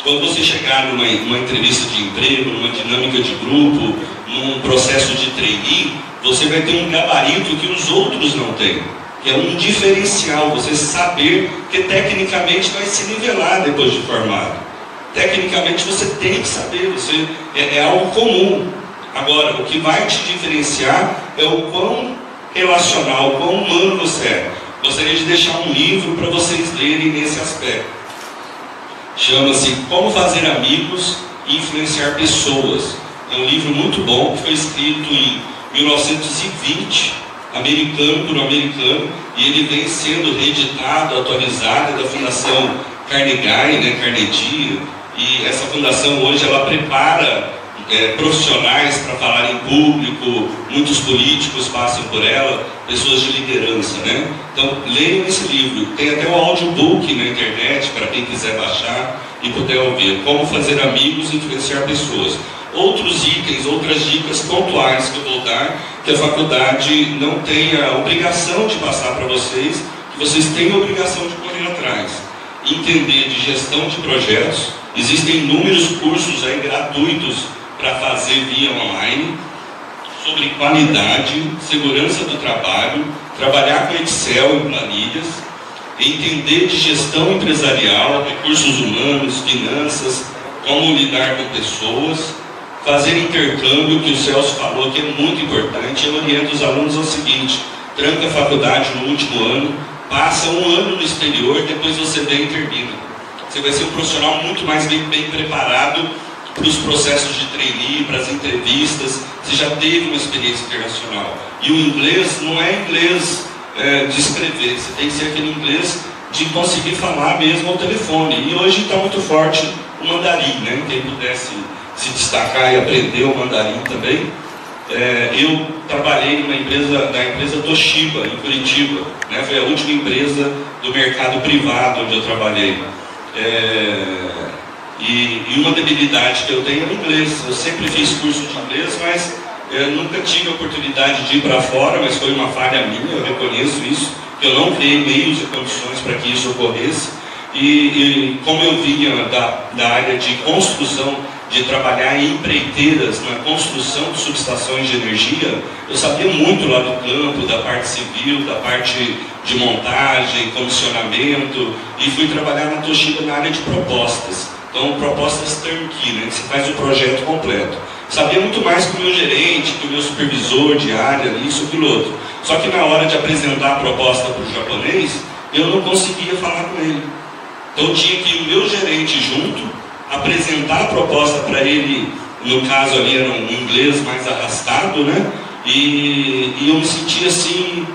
[SPEAKER 5] Quando você chegar numa entrevista de emprego, numa dinâmica de grupo, num processo de trainee, você vai ter um gabarito que os outros não têm, que é um diferencial, você saber que tecnicamente vai se nivelar depois de formado. Tecnicamente você tem que saber, é algo comum. Agora, o que vai te diferenciar é o quão relacional, o quão humano você é. Gostaria de deixar um livro para vocês lerem nesse aspecto. Chama-se Como Fazer Amigos e Influenciar Pessoas. É um livro muito bom, que foi escrito em 1920, americano por americano, e ele vem sendo reeditado, atualizado, da Fundação Carnegie, né, Carnegie, e essa fundação hoje ela prepara profissionais para falar em público, muitos políticos passam por ela, pessoas de liderança, né? Então, leiam esse livro. Tem até um audiobook na internet para quem quiser baixar e puder ouvir. Como Fazer Amigos e Influenciar Pessoas. Outros itens, outras dicas pontuais que eu vou dar, que a faculdade não tem a obrigação de passar para vocês, que vocês têm a obrigação de correr atrás. atrás. Entender de gestão de projetos, existem inúmeros cursos aí gratuitos para fazer via online, sobre qualidade, segurança do trabalho, trabalhar com Excel e planilhas, entender de gestão empresarial, recursos humanos, finanças, como lidar com pessoas, fazer intercâmbio, que o Celso falou que é muito importante. Eu oriento os alunos ao seguinte: tranca a faculdade no último ano, passa um ano no exterior, depois você vem e termina. Você vai ser um profissional muito mais bem preparado para os processos de trainee, para as entrevistas. Você já teve uma experiência internacional. E o inglês não é inglês de escrever, você tem que ser aquele inglês de conseguir falar mesmo ao telefone. E hoje está muito forte o mandarim, né? Quem pudesse se destacar e aprender o mandarim também. Eu trabalhei numa empresa, da empresa Toshiba, em Curitiba, né? Foi a última empresa do mercado privado onde eu trabalhei. E uma debilidade que eu tenho é o inglês. Eu sempre fiz curso de inglês, mas eu nunca tive a oportunidade de ir para fora, mas foi uma falha minha, eu reconheço isso, que eu não criei meios e condições para que isso ocorresse. E como eu vinha da área de construção, de trabalhar em empreiteiras na construção de subestações de energia, eu sabia muito lá do campo, da parte civil, da parte de montagem, comissionamento, e fui trabalhar na Toshiba na área de propostas. Então, propostas turnkey, né? Você faz o projeto completo. Sabia muito mais que o meu gerente, que o meu supervisor de área, isso, aquilo outro. Só que na hora de apresentar a proposta para o japonês, eu não conseguia falar com ele. Então tinha que ir o meu gerente junto, apresentar a proposta para ele, no caso ali era um inglês mais arrastado, né? E eu me sentia assim,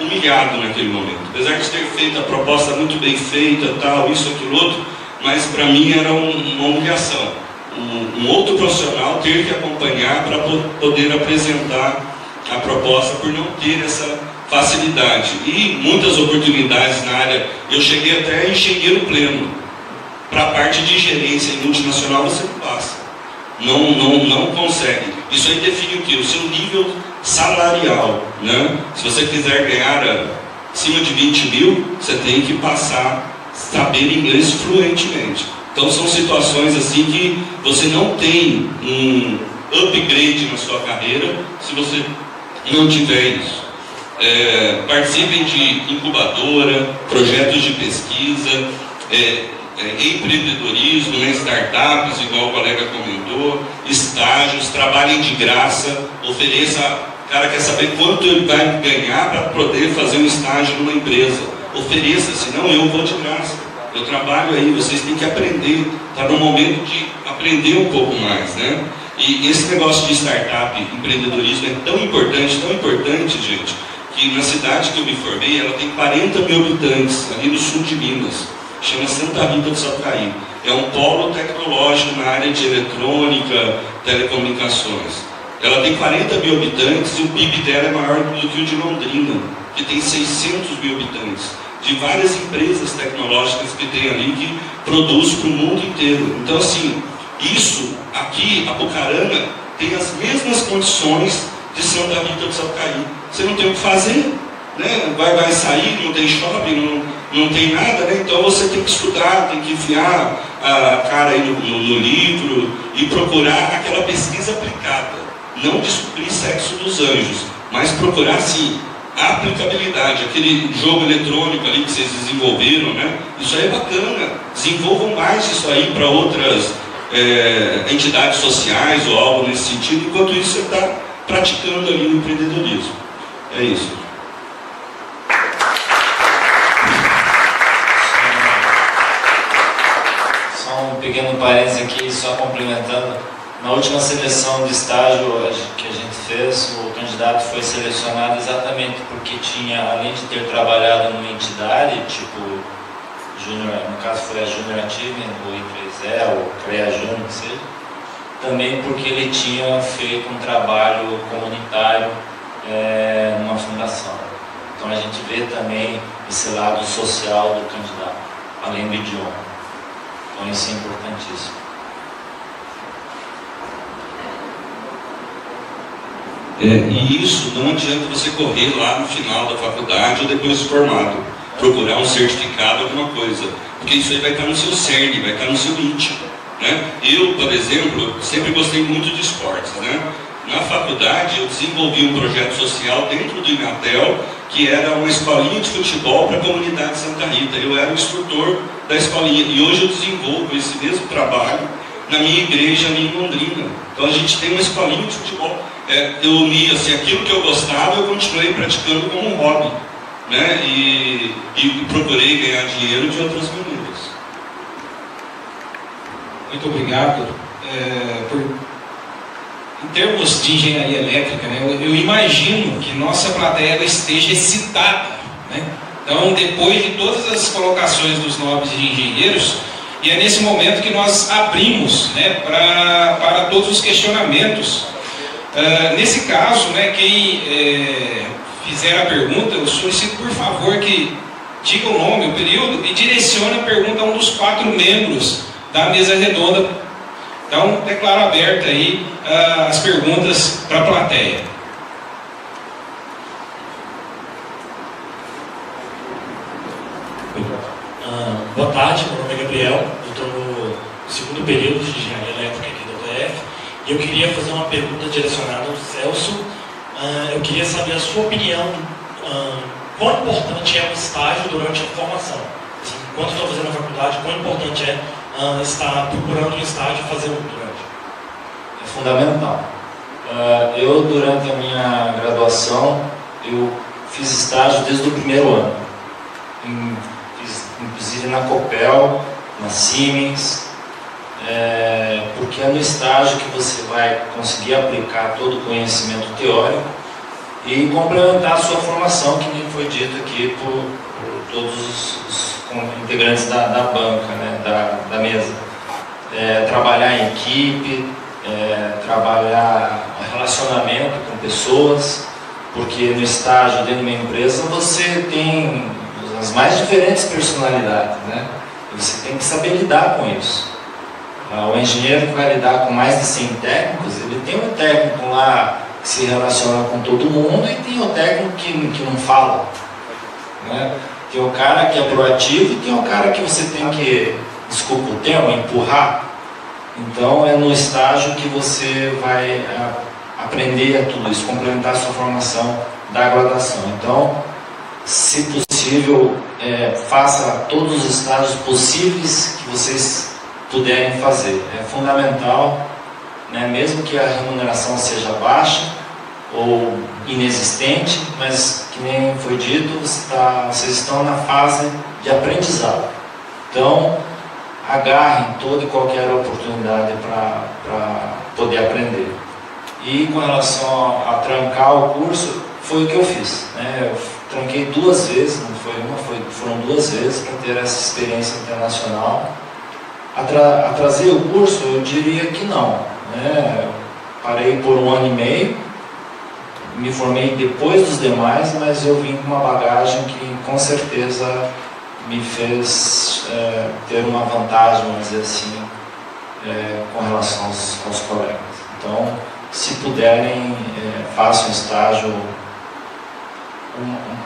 [SPEAKER 5] humilhado naquele momento. Apesar de ter feito a proposta muito bem feita, tal, isso, aquilo outro, mas para mim era uma humilhação. Um outro profissional ter que acompanhar para poder apresentar a proposta, por não ter essa facilidade. E muitas oportunidades na área, eu cheguei até engenheiro pleno. Para a parte de gerência em multinacional você não passa. Não consegue. Isso aí define o quê? O seu nível salarial, né? Se você quiser ganhar acima de 20 mil, você tem que passar saber inglês fluentemente. Então são situações assim que você não tem um upgrade na sua carreira se você não tiver isso. Participem de incubadora, projetos de pesquisa, empreendedorismo, né, startups, igual o colega comentou, estágios, trabalhem de graça, ofereça, o cara quer saber quanto ele vai ganhar para poder fazer um estágio numa empresa. Ofereça, senão eu vou de graça. Eu trabalho aí, vocês têm que aprender. Está no momento de aprender um pouco mais, né? E esse negócio de startup, empreendedorismo é tão importante, gente, que na cidade que eu me formei, ela tem 40 mil habitantes, ali no sul de Minas. Chama Santa Rita do Sapucaí. É um polo tecnológico na área de eletrônica, telecomunicações. Ela tem 40 mil habitantes e o PIB dela é maior do que o de Londrina, que tem 600 mil habitantes. De várias empresas tecnológicas que tem ali, que produz para o mundo inteiro. Então, assim, isso aqui, Apucarana, tem as mesmas condições de Santa Rita do Sapucaí. Você não tem o que fazer, né? Vai sair, não tem shopping, não tem nada, né? Então você tem que estudar, tem que enfiar a cara aí no livro e procurar aquela pesquisa aplicada. Não descobrir sexo dos anjos, mas procurar, sim, a aplicabilidade, aquele jogo eletrônico ali que vocês desenvolveram, né? Isso aí é bacana. Desenvolvam mais isso aí para outras entidades sociais ou algo nesse sentido, enquanto isso você está praticando ali o empreendedorismo. É isso.
[SPEAKER 4] Só um pequeno parênteses aqui, só complementando. Na última seleção de estágio que a gente fez, o candidato foi selecionado exatamente porque tinha, além de ter trabalhado numa entidade, tipo, junior, no caso foi a Junior Achievement, ou I3E, ou CREA Júnior, que seja, também porque ele tinha feito um trabalho comunitário numa fundação. Então a gente vê também esse lado social do candidato, além do idioma. Então isso é importantíssimo.
[SPEAKER 5] E isso não adianta você correr lá no final da faculdade ou depois de formado. procurar um certificado, alguma coisa, porque isso aí vai estar no seu cerne, vai estar no seu íntimo, né? Eu, por exemplo, sempre gostei muito de esportes, né? Na faculdade eu desenvolvi um projeto social dentro do Inatel, que era uma escolinha de futebol para a comunidade de Santa Rita. Eu era o instrutor da escolinha e hoje eu desenvolvo esse mesmo trabalho na minha igreja ali em Londrina. Então a gente tem uma escolinha de futebol. Eu uni assim, aquilo que eu gostava, eu continuei praticando como um hobby, né? E procurei ganhar dinheiro de outras maneiras.
[SPEAKER 1] Muito obrigado. Em termos de engenharia elétrica, né, eu imagino que nossa plateia ela esteja excitada, né? Então, depois de todas as colocações dos nobres engenheiros, e é nesse momento que nós abrimos, né, para todos os questionamentos. Nesse caso, né, quem fizer a pergunta, eu solicito por favor que diga o nome, o período e direcione a pergunta a um dos 4 membros da mesa redonda. Então, declaro aberta aí as perguntas para a plateia.
[SPEAKER 6] Boa tarde, meu nome é Gabriel, eu estou no 2º período de Engenharia Elétrica aqui da UTF e eu queria fazer uma pergunta direcionada ao Celso. Eu queria saber a sua opinião, quão importante é o estágio durante a formação. Assim, enquanto estou fazendo a faculdade, quão importante é estar procurando um estágio e fazer um durante?
[SPEAKER 4] É fundamental. Eu, durante a minha graduação, eu fiz estágio desde o 1º ano. Fiz, inclusive na Copel, na Siemens, porque é no estágio que você vai conseguir aplicar todo o conhecimento teórico e complementar a sua formação, que nem foi dito aqui por todos os integrantes da banca, né, da mesa. Trabalhar em equipe, trabalhar relacionamento com pessoas, porque no estágio dentro de uma empresa você tem as mais diferentes personalidades, né? E você tem que saber lidar com isso. O engenheiro que vai lidar com mais de 100 técnicos, ele tem um técnico lá que se relaciona com todo mundo e tem o técnico que não fala, né? Tem o cara que é proativo e tem o cara que você tem que, desculpa o termo, empurrar. Então é no estágio que você vai aprender a tudo isso, complementar a sua formação da graduação. Então, se possível, faça todos os estágios possíveis que vocês puderem fazer. É fundamental, né, mesmo que a remuneração seja baixa ou inexistente, mas que nem foi dito, vocês estão na fase de aprendizado. Então, agarrem toda e qualquer oportunidade para poder aprender. E com relação a trancar o curso, foi o que eu fiz, né? Eu tranquei 2 vezes, não foi uma, foram 2 vezes para ter essa experiência internacional. Atrasei o curso, eu diria que não, né? Parei por 1 ano e meio, me formei depois dos demais, mas eu vim com uma bagagem que com certeza me fez ter uma vantagem, vamos dizer assim, com relação aos colegas. Então, se puderem, façam estágio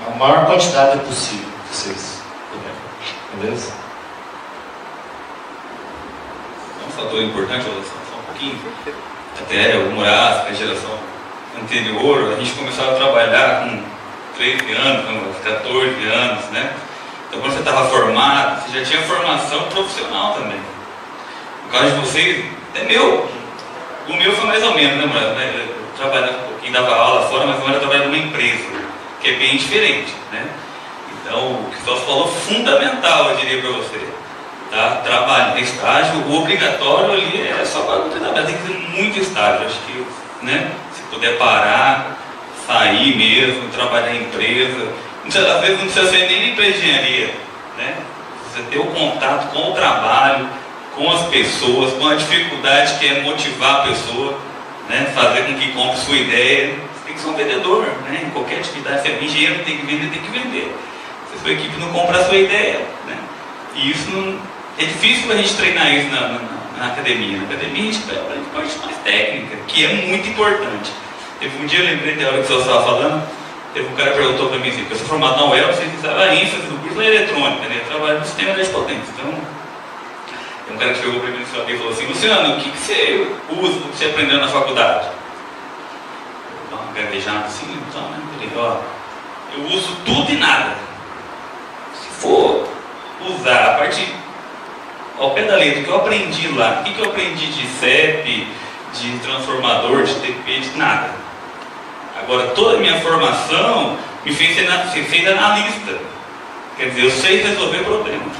[SPEAKER 4] a maior quantidade possível que vocês puderem, beleza?
[SPEAKER 3] Um fator importante, só um pouquinho, até o Murat, a geração anterior, a gente começava a trabalhar com 13 anos, 14 anos, né? Então quando você estava formado, você já tinha formação profissional também. No caso de vocês, é meu. O meu foi mais ou menos, né, Murat? Eu trabalhava um pouquinho, dava aula fora, mas agora eu trabalho numa empresa, que é bem diferente, né? Então, o que o Celso falou, fundamental, eu diria para você. Tá? Trabalho, estágio, o obrigatório ali é só para não ter nada, tem que ter muito estágio. Acho que, né, se puder parar, sair mesmo, trabalhar em empresa, às vezes não precisa ser nem para engenharia, né? Você ter o contato com o trabalho, com as pessoas, com a dificuldade que é motivar a pessoa, né? Fazer com que compre sua ideia. Você tem que ser um vendedor, né? Em qualquer atividade, se é engenheiro, tem que vender. Se a sua equipe não comprar a sua ideia, né? E isso não, é difícil a gente treinar isso na academia. Na academia a gente aprende parte mais técnica, que é muito importante. Teve um dia, eu lembrei da hora que o senhor estava falando, Teve um cara que perguntou para mim assim, porque eu sou formado na UEL, você sabe a ênfase do curso é eletrônica, né? Eu trabalho no sistema de potência. Então, tem um cara que chegou para mim e falou assim, Luciano, o que você usa, o que você aprendeu na faculdade? Eu uma gaguejada assim, então, né? Eu falei, ó, eu uso tudo e nada. Se for usar a parte ao pé da letra, o que eu aprendi lá, o que eu aprendi de CEP, de transformador, de TP, de nada. Agora, toda a minha formação me fez ser analista. Quer dizer, eu sei resolver problemas.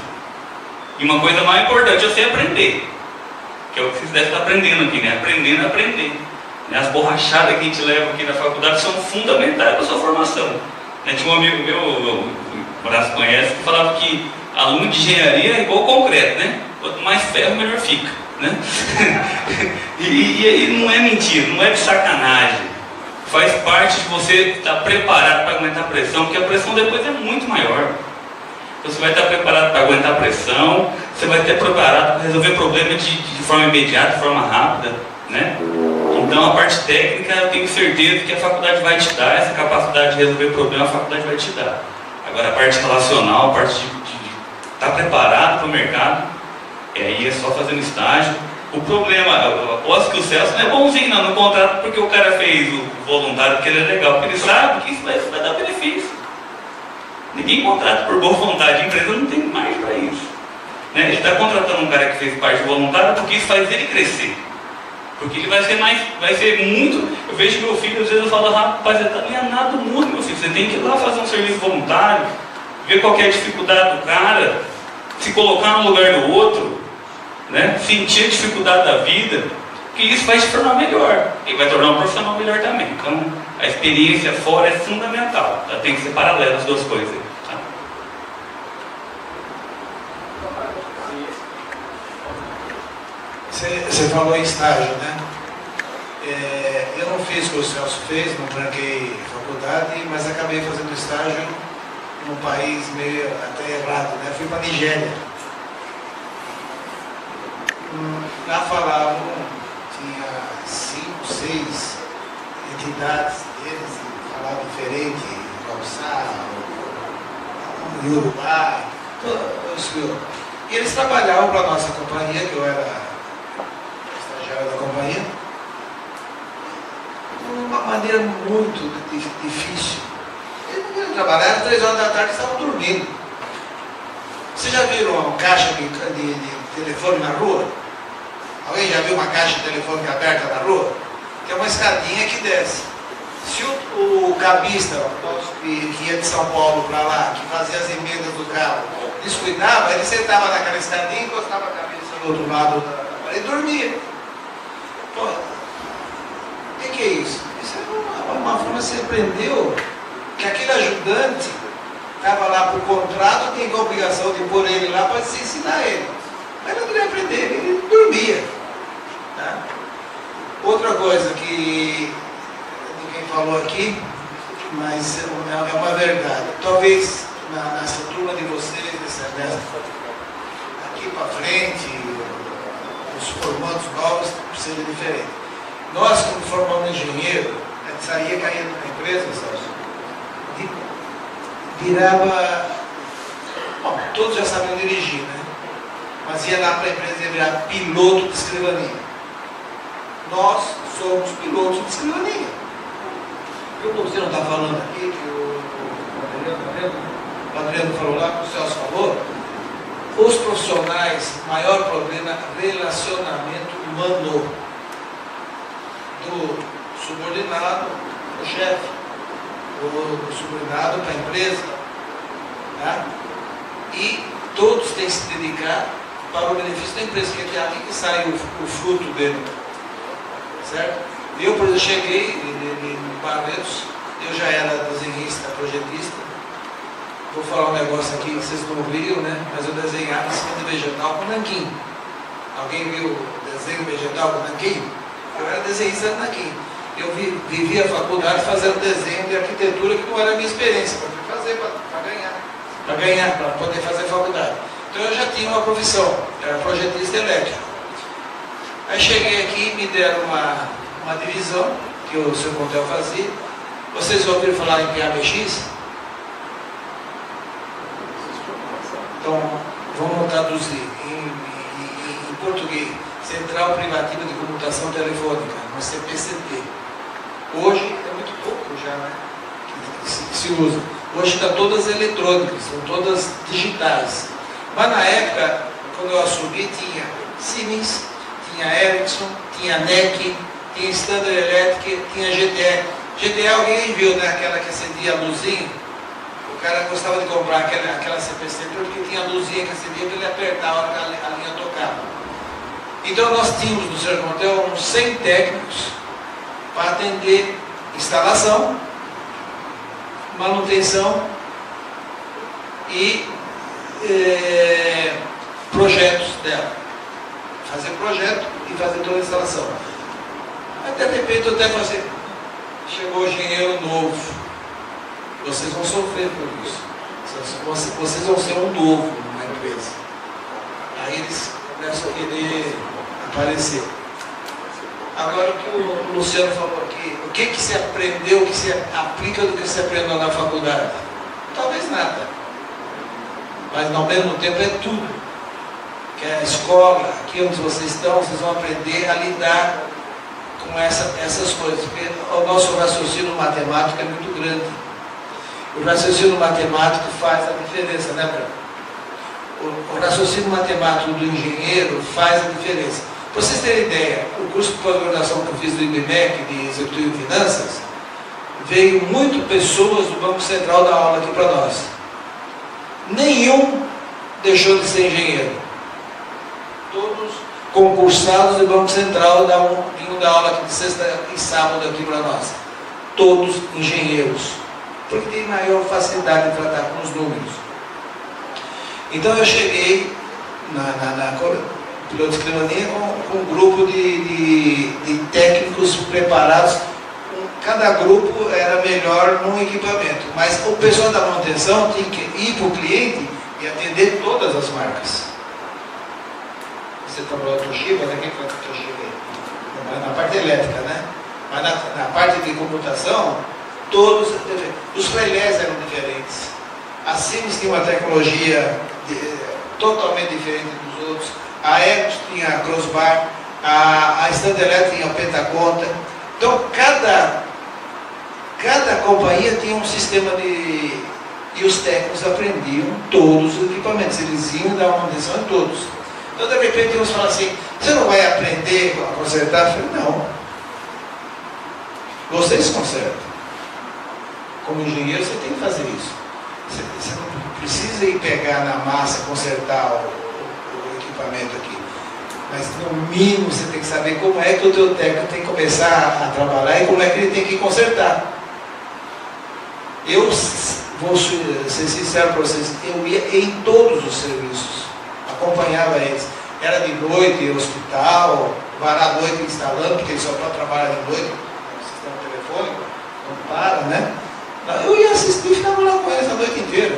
[SPEAKER 3] E uma coisa mais importante, eu sei aprender. Que é o que vocês devem estar aprendendo aqui, né? Aprendendo a aprender. As borrachadas que a gente leva aqui na faculdade são fundamentais para a sua formação. Tinha um amigo meu, o Horácio conhece, que falava que aluno de engenharia é igual concreto, né? Quanto mais ferro, melhor fica, né? e não é mentira, não é de sacanagem. Faz parte de você estar preparado para aguentar a pressão, porque a pressão depois é muito maior. Então você vai estar preparado para aguentar a pressão, você vai estar preparado para resolver problemas de forma imediata, de forma rápida, né? Então a parte técnica eu tenho certeza que a faculdade vai te dar, essa capacidade de resolver problemas a faculdade vai te dar. Agora a parte relacional, a parte de estar preparado para o mercado, aí é só fazendo estágio. O problema, eu aposto que o Celso não é bonzinho não, no contrato porque o cara fez o voluntário porque ele é legal, porque ele sabe que isso vai dar benefício. Ninguém contrata por boa vontade, a empresa não tem mais para isso. Né? Ele está contratando um cara que fez parte voluntária porque isso faz ele crescer. Porque ele vai ser muito. Eu vejo meu filho, às vezes eu falo, rapaz, você está ganhando do mundo, meu filho. Você tem que ir lá fazer um serviço voluntário, ver qual que é a dificuldade do cara, se colocar no lugar do outro, né? Sentir a dificuldade da vida, que isso vai se tornar melhor. E vai tornar um profissional melhor também. Então, a experiência fora é fundamental. Tá? Tem que ser paralela as duas coisas. Tá?
[SPEAKER 2] Você falou em estágio, né? Eu não fiz o que o Celso fez, não tranquei faculdade, mas acabei fazendo estágio num país meio até errado, né? Fui para a Nigéria. Lá falavam, tinha 5, 6 entidades deles, falavam diferente, Calçar, Uruguai, todos. E eles trabalhavam para a nossa companhia, que eu era estagiário da companhia, de uma maneira muito difícil. Eles não queriam trabalhar, às 3 horas da tarde estavam dormindo. Vocês já viram uma caixa de telefone na rua? Alguém já viu uma caixa de telefone aberta na rua? Que é uma escadinha que desce. Se o cabista que ia de São Paulo para lá, que fazia as emendas do carro, descuidava, ele sentava naquela escadinha, encostava a cabeça do outro lado da parede e dormia. Pô, o que é isso? Isso é uma forma que você aprendeu que aquele ajudante estava lá por contrato, tem a obrigação de pôr ele lá para se ensinar ele. Mas ele não queria aprender, ele dormia. Tá? Outra coisa que ninguém falou aqui, mas é uma verdade. Talvez nessa turma de vocês, aqui para frente, os formandos novos seja diferente. Nós, quando formamos engenheiro, a gente saía caindo na empresa, sabe? Virava. Bom, todos já sabiam dirigir, né? Mas ia lá para a empresa e virar piloto de escrivaninha. Nós somos pilotos de escrivaninha. Você não está falando aqui que o Adriano falou lá, que o Celso falou, os profissionais, maior problema, relacionamento humano do subordinado, do chefe, do subordinado para a empresa. Tá? E todos têm que se dedicar para o benefício da empresa, que é aqui que sai o fruto dele. Certo? Eu, por exemplo, cheguei em Barretos, eu já era desenhista, projetista. Vou falar um negócio aqui que vocês não viram, né? Mas eu desenhava em cima de vegetal com nanquim. Alguém viu o desenho vegetal com nanquim? Eu era desenhista de nanquim. Eu vivi a faculdade fazendo desenho de arquitetura, que não era a minha experiência, para fazer, para ganhar, para poder fazer faculdade. Então eu já tinha uma profissão, era projetista elétrico. Aí cheguei aqui e me deram uma divisão, que o seu Contel fazia, Vocês já ouviram falar em PABX? Então, vamos traduzir em português. Central Privativa de Comutação Telefônica, no CPCT. Hoje é muito pouco já, né? Que se usa. Hoje está todas eletrônicas, são todas digitais. Mas na época, quando eu assumi, tinha Siemens, tinha Ericsson, tinha NEC, tinha Standard Electric, tinha GTE. GTE alguém viu, né? Aquela que acendia a luzinha. O cara gostava de comprar aquela CPC porque tinha a luzinha que acendia para ele apertar a hora que a linha tocava. Então nós tínhamos no Sérgio Montel uns 100 técnicos para atender instalação, manutenção e projetos dela. Fazer projeto e fazer toda a instalação. Até de repente até você chegou o engenheiro novo. Vocês vão sofrer por isso. Vocês vão ser um novo numa empresa. Aí eles começam a querer aparecer. Agora o que o Luciano falou aqui, o que se aprendeu, o que se aplica do que se aprendeu na faculdade? Talvez nada. Mas ao mesmo tempo é tudo. Que é a escola, aqui onde vocês estão, vocês vão aprender a lidar com essas coisas. Porque o nosso raciocínio matemático é muito grande. O raciocínio matemático faz a diferença, né, Bruno? O raciocínio matemático do engenheiro faz a diferença. Para vocês terem ideia, o curso de pós-graduação que eu fiz do IBMEC, de Executivo e Finanças, veio muito pessoas do Banco Central dar aula aqui para nós. Nenhum deixou de ser engenheiro. Todos concursados do Banco Central vinham dar aula aqui de sexta e sábado aqui para nós. Todos engenheiros. Porque tem maior facilidade de tratar com os números. Então eu cheguei na piloto de escrivaninha com um grupo de técnicos preparados. Cada grupo era melhor num equipamento. Mas o pessoal da manutenção tinha que ir para o cliente e atender todas as marcas. Você trabalhou com Toshiba, né? Quem foi com Toshiba aí? Na parte elétrica, né? Mas na parte de computação, todos, os relés eram diferentes. A Siemens tinha uma tecnologia totalmente diferente dos outros. A Ericsson tinha a Crossbar, a Standard Electric tinha a Pentaconta. Então, cada companhia tinha um sistema de... E os técnicos aprendiam todos os equipamentos. Eles iam dar uma atenção em todos. Então, de repente, uns falam assim, você não vai aprender a consertar? Eu falei, não. Vocês consertam. Como engenheiro, você tem que fazer isso. Você não precisa ir pegar na massa, consertar o equipamento aqui. Mas, no mínimo, você tem que saber como é que o teu técnico tem que começar a trabalhar e como é que ele tem que consertar. Eu vou ser sincero para vocês, eu ia em todos os serviços, acompanhava eles. Era de noite, hospital, varar a noite instalando, porque ele só pode trabalhar de noite, no sistema telefônico, não para, né? Eu ia assistir e ficava lá com eles a noite inteira.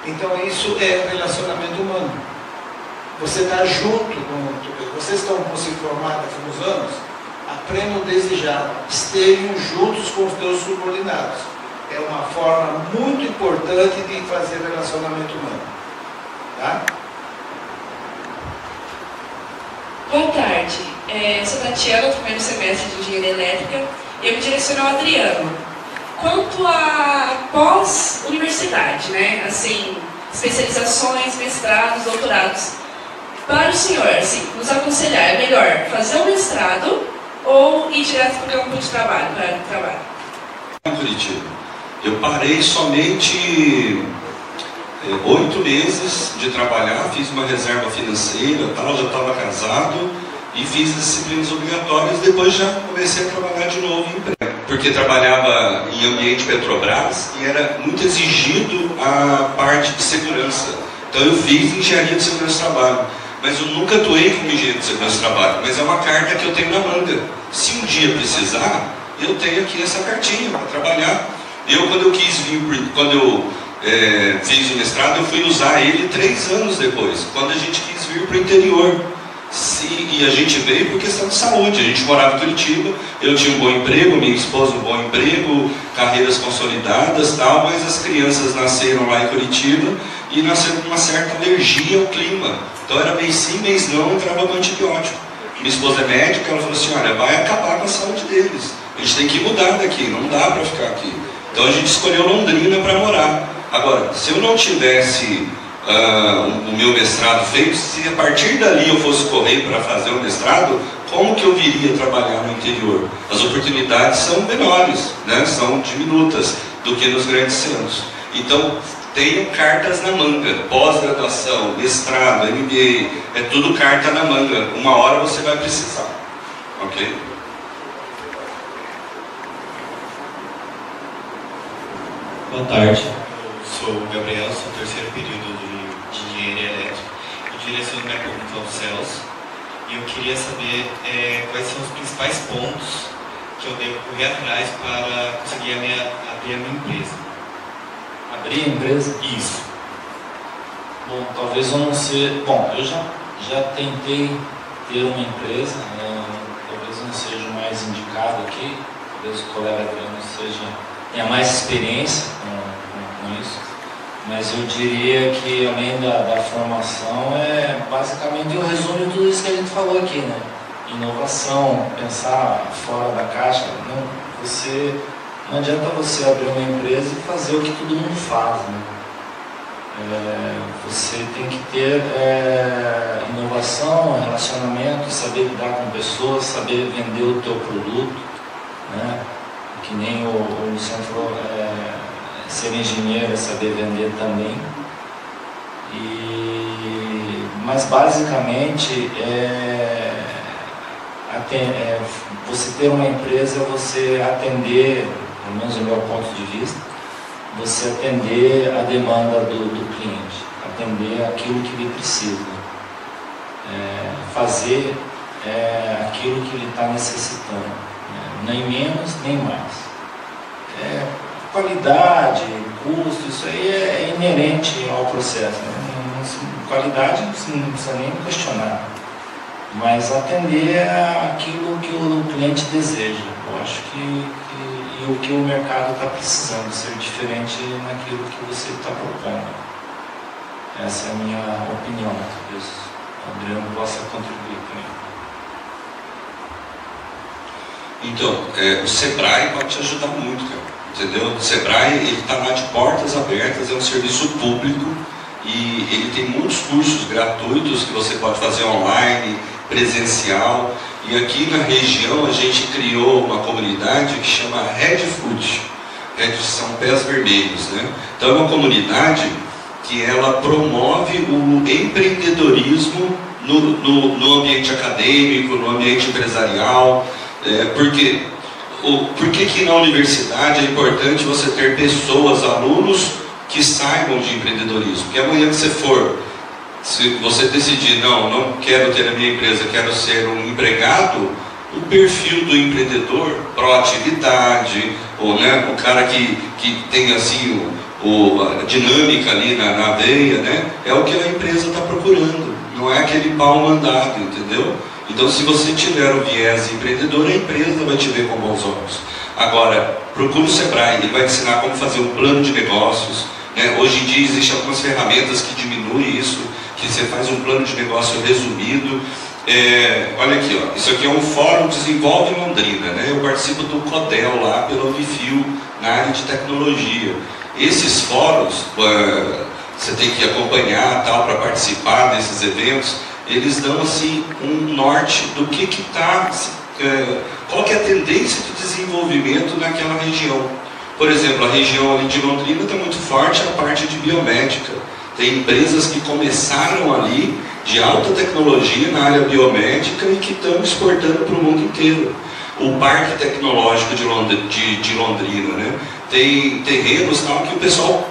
[SPEAKER 2] Então isso é relacionamento humano. Você está junto com... Vocês estão se formando aqui nos anos, aprendam desde já, estejam juntos com os teus subordinados. É uma forma muito importante de fazer relacionamento humano. Tá?
[SPEAKER 7] Boa tarde. Sou Tatiana, do primeiro semestre de Engenharia Elétrica, e eu me direciono ao Adriano. Quanto a pós-universidade, né? Assim, especializações, mestrados, doutorados, para o senhor, assim, nos aconselhar, é melhor fazer um mestrado ou ir direto para o campo de trabalho, para o trabalho?
[SPEAKER 5] Curitiba. Eu parei somente 8 meses de trabalhar, fiz uma reserva financeira, tal, já estava casado e fiz as disciplinas obrigatórias, depois já comecei a trabalhar de novo em emprego. Porque trabalhava em ambiente Petrobras e era muito exigido a parte de segurança. Então eu fiz engenharia de segurança do trabalho, mas eu nunca atuei como engenheiro de segurança do trabalho, mas é uma carta que eu tenho na manga. Se um dia precisar, eu tenho aqui essa cartinha para trabalhar. Quando eu quis vir, quando eu fiz o mestrado, eu fui usar ele 3 anos depois, quando a gente quis vir para o interior. E a gente veio por questão de saúde. A gente morava em Curitiba, eu tinha um bom emprego, minha esposa um bom emprego, carreiras consolidadas, tal, mas as crianças nasceram lá em Curitiba e nasceram com uma certa alergia ao clima. Então era mês sim, mês não, entrava com antibiótico. Minha esposa é médica, ela falou assim, olha, vai acabar com a saúde deles. A gente tem que mudar daqui, não dá para ficar aqui. Então a gente escolheu Londrina para morar. Agora, se eu não tivesse o meu mestrado feito, se a partir dali eu fosse correr para fazer o mestrado, como que eu viria trabalhar no interior? As oportunidades são menores, né? São diminutas do que nos grandes centros. Então, tenham cartas na manga, pós-graduação, mestrado, MBA, é tudo carta na manga. Uma hora você vai precisar, ok?
[SPEAKER 8] Boa tarde, eu sou o Gabriel, sou o terceiro período de Engenharia Elétrica. Eu direciono minha pergunta ao Celso e eu queria saber quais são os principais pontos que eu devo correr atrás para conseguir abrir a minha empresa.
[SPEAKER 4] Abrir a empresa?
[SPEAKER 8] Isso.
[SPEAKER 4] Bom, talvez eu não seja... Bom, eu já tentei ter uma empresa, talvez não seja o mais indicado aqui, talvez o colega tenha mais experiência com isso, mas eu diria que além da formação é basicamente o resumo de tudo isso que a gente falou aqui, né? Inovação, pensar fora da caixa. Não adianta você abrir uma empresa e fazer o que todo mundo faz, né? Você tem que ter inovação, relacionamento, saber lidar com pessoas, saber vender o teu produto, né? Que nem o Luciano falou, ser engenheiro é saber vender também. Mas basicamente você ter uma empresa, você atender, pelo menos do meu ponto de vista, você atender a demanda do cliente, atender aquilo que ele precisa, fazer aquilo que ele está necessitando, nem menos nem mais. Qualidade, custo, isso aí é inerente ao processo, né? Qualidade você não precisa nem questionar, mas atender aquilo que o cliente deseja. Eu acho que o que o mercado está precisando, ser diferente naquilo que você está propondo. Essa é a minha opinião. Talvez o Adriano possa contribuir também.
[SPEAKER 5] Então, o Sebrae pode te ajudar muito, cara. Entendeu? O Sebrae, ele está lá de portas abertas, é um serviço público e ele tem muitos cursos gratuitos que você pode fazer online, presencial. E aqui na região a gente criou uma comunidade que chama Red Food. Red são pés vermelhos, né? Então é uma comunidade que ela promove o empreendedorismo no ambiente acadêmico, no ambiente empresarial. Por que na universidade é importante você ter pessoas, alunos que saibam de empreendedorismo? Porque amanhã que você for, se você decidir, não quero ter a minha empresa, quero ser um empregado, o perfil do empreendedor, proatividade, ou, né, o cara que tem assim a dinâmica ali na veia, né, é o que a empresa está procurando, não é aquele pau mandado, entendeu? Então, se você tiver o viés empreendedor, a empresa vai te ver com bons olhos. Agora, procure o Sebrae, ele vai ensinar como fazer um plano de negócios, né? Hoje em dia existem algumas ferramentas que diminuem isso, que você faz um plano de negócio resumido. Olha aqui, ó, isso aqui é um fórum Desenvolve Londrina, né? Eu participo do CODEL lá pela Unifil, na área de tecnologia. Esses fóruns, você tem que acompanhar tal para participar desses eventos. Eles dão assim um norte do que está, qual que é a tendência de desenvolvimento naquela região. Por exemplo, a região ali de Londrina está muito forte a parte de biomédica. Tem empresas que começaram ali de alta tecnologia na área biomédica e que estão exportando para o mundo inteiro. O Parque Tecnológico de Londrina, né? Tem terrenos tal, que o pessoal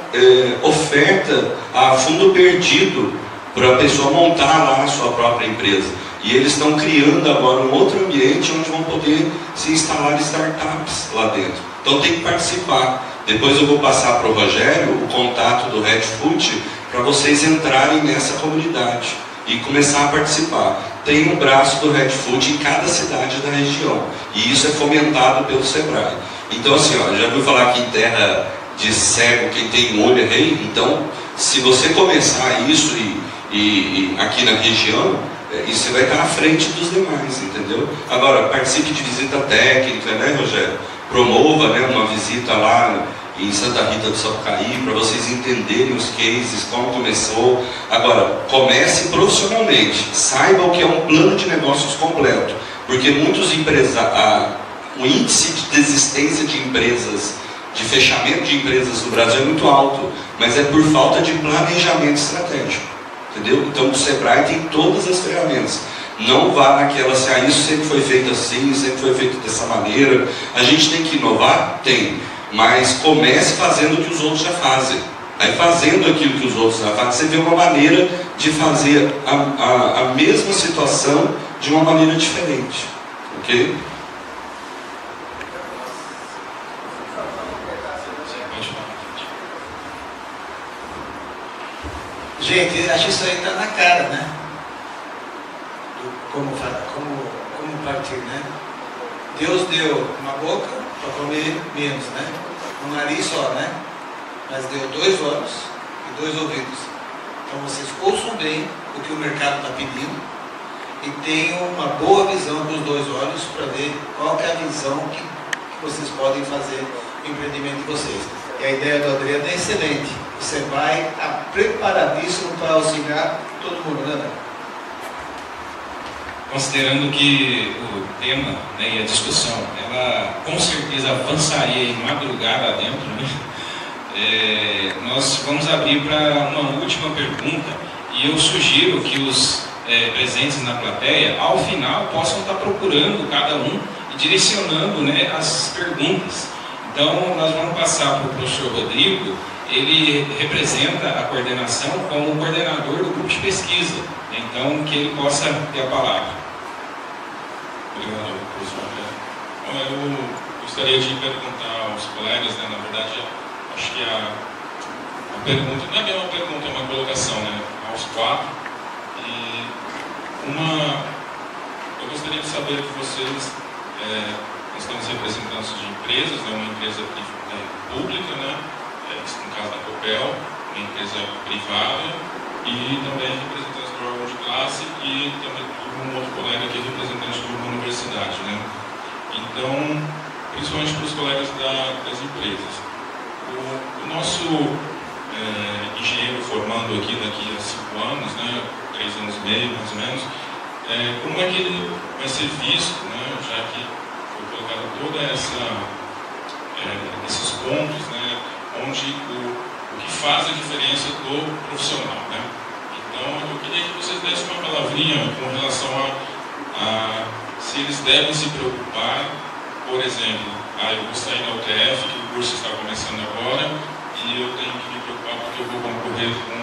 [SPEAKER 5] oferta a fundo perdido para a pessoa montar lá a sua própria empresa. E eles estão criando agora um outro ambiente onde vão poder se instalar startups lá dentro. Então tem que participar. Depois eu vou passar para o Rogério o contato do Red Food para vocês entrarem nessa comunidade. e começar a participar. Tem um braço do Red Food em cada cidade da região, e isso é fomentado pelo Sebrae. Então assim, ó, já ouviu falar que em terra de cego quem tem um olho é rei? Então, se você começar isso e aqui na região, isso você vai estar à frente dos demais, entendeu? Agora, participe de visita técnica, né, Rogério? Promova, né, uma visita lá em Santa Rita do Sapucaí, para vocês entenderem os cases, como começou. Agora, comece profissionalmente, saiba o que é um plano de negócios completo, porque muitos o índice de desistência de empresas, de fechamento de empresas no Brasil é muito alto, mas é por falta de planejamento estratégico, entendeu? Então o Sebrae tem todas as ferramentas. Não vá naquela assim, isso sempre foi feito assim, sempre foi feito dessa maneira. A gente tem que inovar? Tem. Mas comece fazendo o que os outros já fazem. Aí fazendo aquilo que os outros já fazem, você vê uma maneira de fazer a mesma situação de uma maneira diferente. Ok?
[SPEAKER 2] Gente, acho que isso aí está na cara, né? Como partir, né? Deus deu uma boca para comer menos, né? Um nariz só, né? Mas deu 2 olhos e 2 ouvidos. Então vocês ouçam bem o que o mercado está pedindo e tenham uma boa visão com os 2 olhos para ver qual que é a visão que vocês podem fazer no empreendimento de vocês. E a ideia do Adriano é excelente. Você vai estar preparadíssimo para auxiliar todo mundo, né, Adriano?
[SPEAKER 1] Considerando que o tema, né, e a discussão, ela com certeza avançaria em madrugada dentro, né? Nós vamos abrir para uma última pergunta e eu sugiro que os presentes na plateia, ao final, possam estar procurando cada um e direcionando, né, as perguntas. Então, nós vamos passar para o professor Rodrigo. Ele representa a coordenação como coordenador do grupo de pesquisa, então que ele possa ter a palavra.
[SPEAKER 9] Obrigado, professor. Bom, eu gostaria de perguntar aos colegas, né, na verdade, acho que a pergunta, não é bem uma pergunta, é uma colocação, né, aos 4. E eu gostaria de saber de vocês, nós temos representantes de empresas, né, uma empresa pública, né, no caso da Copel, uma empresa privada, e também representantes do órgão de classe e também um outro colega aqui, representante de uma universidade, né? Então, principalmente para os colegas das empresas. O nosso engenheiro formando aqui daqui a 5 anos, né, 3 anos e meio mais ou menos, como é que ele vai ser visto, né, já que foi colocado toda esses pontos, né, onde o que faz a diferença do profissional, né? Então, eu queria que vocês dessem uma palavrinha com relação a se eles devem se preocupar, por exemplo, eu vou sair da UTF, que o curso está começando agora, e eu tenho que me preocupar porque eu vou concorrer com um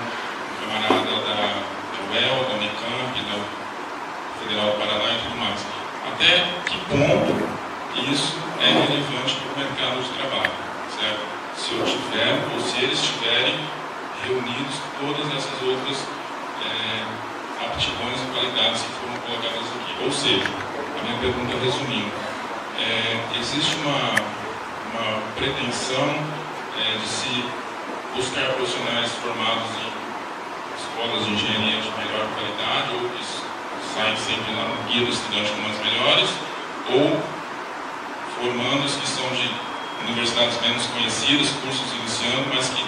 [SPEAKER 9] camarada da UEL, da Unicamp, da Federal do Paraná e tudo mais. Até que ponto isso é relevante para o mercado de trabalho, certo? Se eu tiver, ou se eles tiverem reunidos todas essas outras aptidões e qualidades que foram colocadas aqui. Ou seja, a minha pergunta resumindo, existe uma pretensão de se buscar profissionais formados em escolas de engenharia de melhor qualidade, ou que saem sempre lá no guia do estudante como as melhores, ou formando os que são de universidades menos conhecidas, cursos iniciando, mas que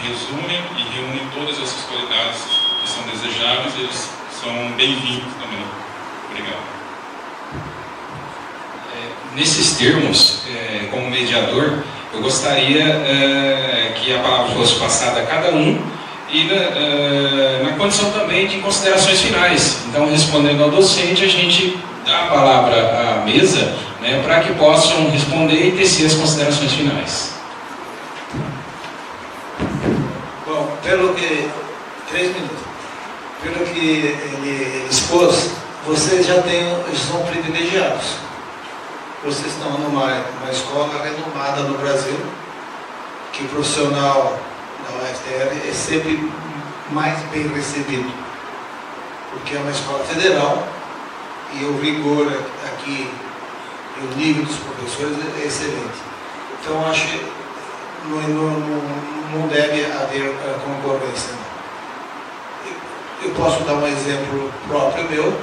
[SPEAKER 9] resumem e reúnem todas essas qualidades que são desejáveis, eles são bem-vindos também. Obrigado.
[SPEAKER 1] Nesses termos, como mediador, eu gostaria que a palavra fosse passada a cada um e na condição também de considerações finais. Então, respondendo ao docente, a gente dá a palavra à mesa, né, para que possam responder e tecer as considerações finais.
[SPEAKER 2] Bom, 3 minutos. Pelo que ele expôs, vocês já são privilegiados. Vocês estão numa escola renomada no Brasil, que o profissional da UFTR é sempre mais bem recebido. porque é uma escola federal e o rigor aqui, o nível dos professores é excelente. Então, acho que não deve haver concorrência. Eu posso dar um exemplo próprio meu.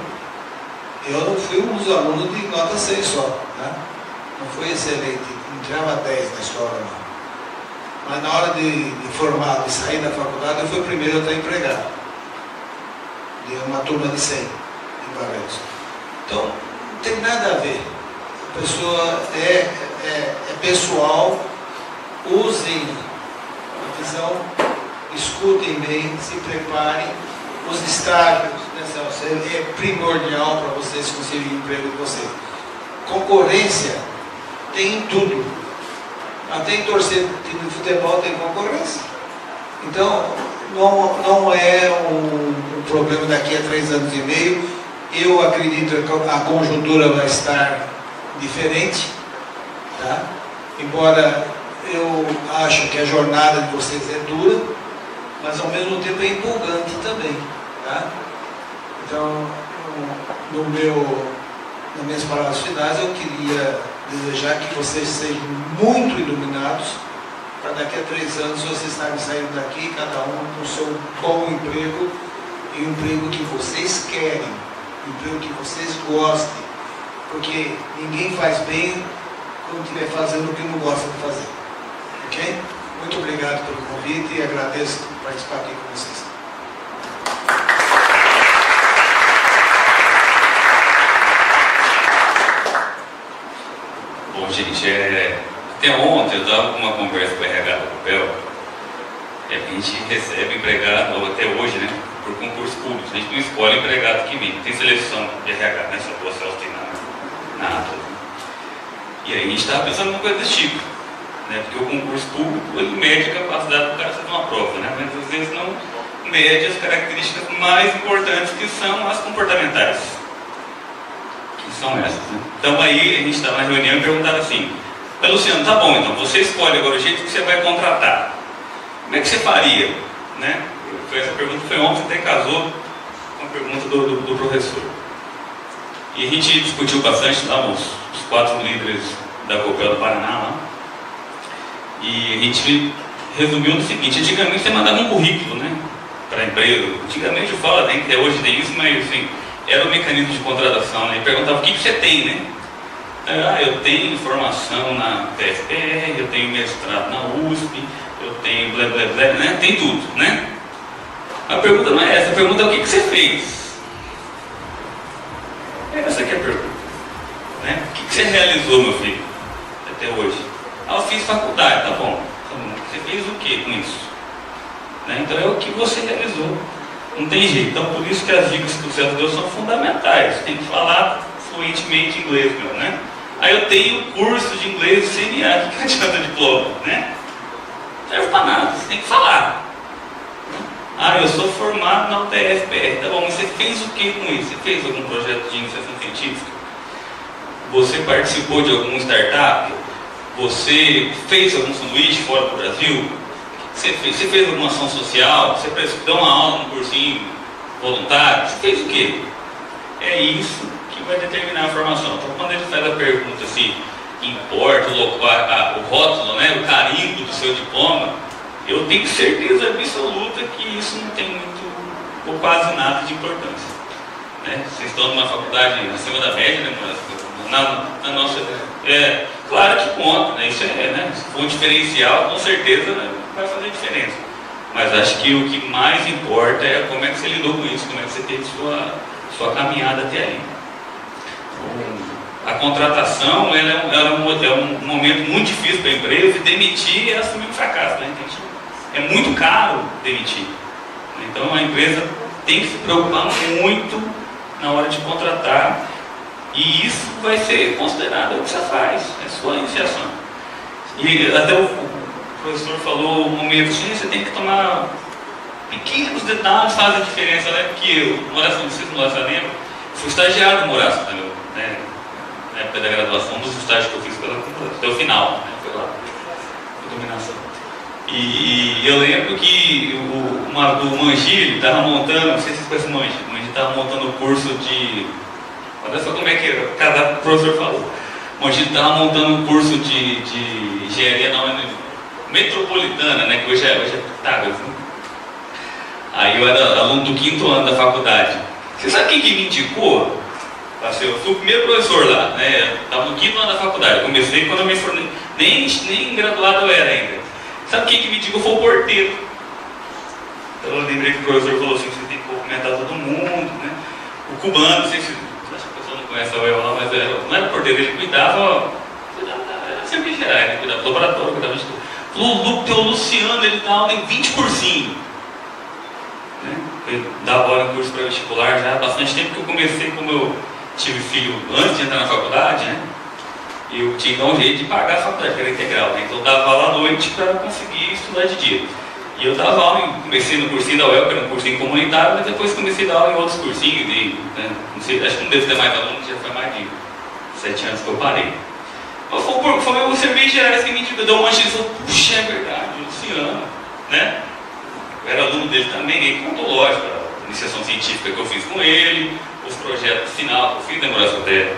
[SPEAKER 2] Eu não fui um dos alunos de nota 6 só, né? Não fui excelente, não tirava 10 na escola, não. Mas na hora de formar, de sair da faculdade, eu fui o primeiro a estar empregado. De uma turma de 100 em Barretos. Então, não tem nada a ver. A pessoa é pessoal, usem a visão, escutem bem, se preparem. Os estágios, né, Celso, é primordial para vocês conseguirem o emprego de vocês. Concorrência tem em tudo. Até em torcer time de futebol tem concorrência. Então, não é um problema daqui a 3 anos e meio. Eu acredito que a conjuntura vai estar diferente, tá? Embora eu acho que a jornada de vocês é dura, mas ao mesmo tempo é empolgante também, tá? Então, nas minhas palavras finais, eu queria desejar que vocês sejam muito iluminados, para daqui a 3 anos vocês estarem saindo daqui, cada um com o seu bom emprego, e um emprego que vocês querem, um emprego que vocês gostem, porque ninguém faz bem quando estiver fazendo o que não gosta de fazer. Ok? Muito obrigado pelo convite e agradeço por participar aqui com vocês.
[SPEAKER 3] Bom, gente, até ontem eu estava com uma conversa com o RH do papel, a gente recebe empregado, ou até hoje, né, por concurso público. A gente não escolhe empregado que vem, tem seleção de RH, né, só você tem na ata. E aí a gente estava pensando numa coisa desse tipo, né, porque o concurso público, ele mede a capacidade do cara fazer uma prova, né, mas às vezes não mede as características mais importantes, que são as comportamentais. São essas, né? Então aí a gente estava na reunião e perguntava assim: Luciano, tá bom, então você escolhe agora o jeito que você vai contratar. Como é que você faria? Né? Essa pergunta foi ontem, até casou com a pergunta do professor. E a gente discutiu bastante, estavam os 4 líderes da Copel do Paraná lá. E a gente resumiu no seguinte: antigamente você mandava um currículo, né, para a empresa. Antigamente eu falo, né, que até hoje tem isso, mas assim, era o mecanismo de contratação, né? E perguntava o que você tem, né? Eu tenho formação na PFPR, eu tenho mestrado na USP, eu tenho blá blá blá, né? Tem tudo, né? A pergunta não é essa, a pergunta é o que você fez? Essa aqui é a pergunta, né? O que você realizou, meu filho, até hoje? Eu fiz faculdade, tá bom. Você fez o que com isso? Né? Então é o que você realizou. Não tem jeito. Então, por isso que as dicas que o Celso deu são fundamentais. Tem que falar fluentemente inglês, meu, né? Aí eu tenho curso de inglês do CNA, que adianta diploma, né? Não serve para nada, você tem que falar. Eu sou formado na UTFPR, tá bom, mas você fez o que com isso? Você fez algum projeto de iniciação científica? Você participou de algum startup? Você fez algum sanduíche fora do Brasil? Você fez alguma ação social? Você deu uma aula num cursinho voluntário? Você fez o quê? É isso que vai determinar a formação. Então, quando ele faz a pergunta se importa o rótulo, né, o carimbo do seu diploma, eu tenho certeza absoluta que isso não tem muito ou quase nada de importância. Né? Vocês estão numa faculdade acima da média, né, na nossa... claro que conta, né? Isso né? Se for um diferencial, com certeza, né, vai fazer diferença. Mas acho que o que mais importa é como é que você lidou com isso, como é que você teve sua caminhada até ali. A contratação ela é um momento muito difícil para a empresa, e demitir é assumir um fracasso. Né? É muito caro demitir. Então a empresa tem que se preocupar muito na hora de contratar, e isso vai ser considerado o que você faz, é sua iniciação. E até o professor falou um momento assim, você tem que tomar pequenos detalhes, fazem a diferença, né? Porque eu, não sei se o Moraça lembra, fui estagiário do Moraça também, né? Na época da graduação, dos estágios que eu fiz até o final, né? Foi lá, a dominação. E eu lembro que o Mangi estava montando, não sei se você conhece o Mangi estava montando o curso de... Olha só como é que cada professor falou. A gente estava montando um curso de engenharia na metropolitana, né, que hoje é Pitágoras. Aí eu era aluno do 5º ano da faculdade. Você sabe quem que me indicou? Eu fui o primeiro professor lá, né? Estava no 5º ano da faculdade. Comecei quando eu me formei, nem graduado eu era ainda. Sabe quem que me indicou? Foi o porteiro. Então eu lembrei que o professor falou assim: você tem que cumprimentar todo mundo, né? O cubano, não sei se acho que a pessoa não conhece o El lá, mas não era porteiro, ele cuidava era serviço geral, ele cuidava do laboratório, cuidava de tudo. Falou: o Luciano, ele dá aula em 20 cursinhos. Né? Eu dava aula em curso pré-vestibular já há bastante tempo, que eu comecei, como eu tive filho antes de entrar na faculdade, né? Eu tinha que dar um jeito de pagar a faculdade, que era integral, né? Então eu dava aula à noite para conseguir estudar de dia. E eu dava aula, comecei no cursinho da UEL, que era um cursinho comunitário, mas depois comecei a dar aula em outros cursinhos, né? Não sei, acho que não devo ter mais alunos, já foi mais de 7 anos que eu parei. Mas foi o serviço gerais que me deu uma chance, puxa, é verdade, Luciano, né? Eu era aluno dele também, ele contou, lógico, a iniciação científica que eu fiz com ele, os projetos final que eu fiz, demoração até,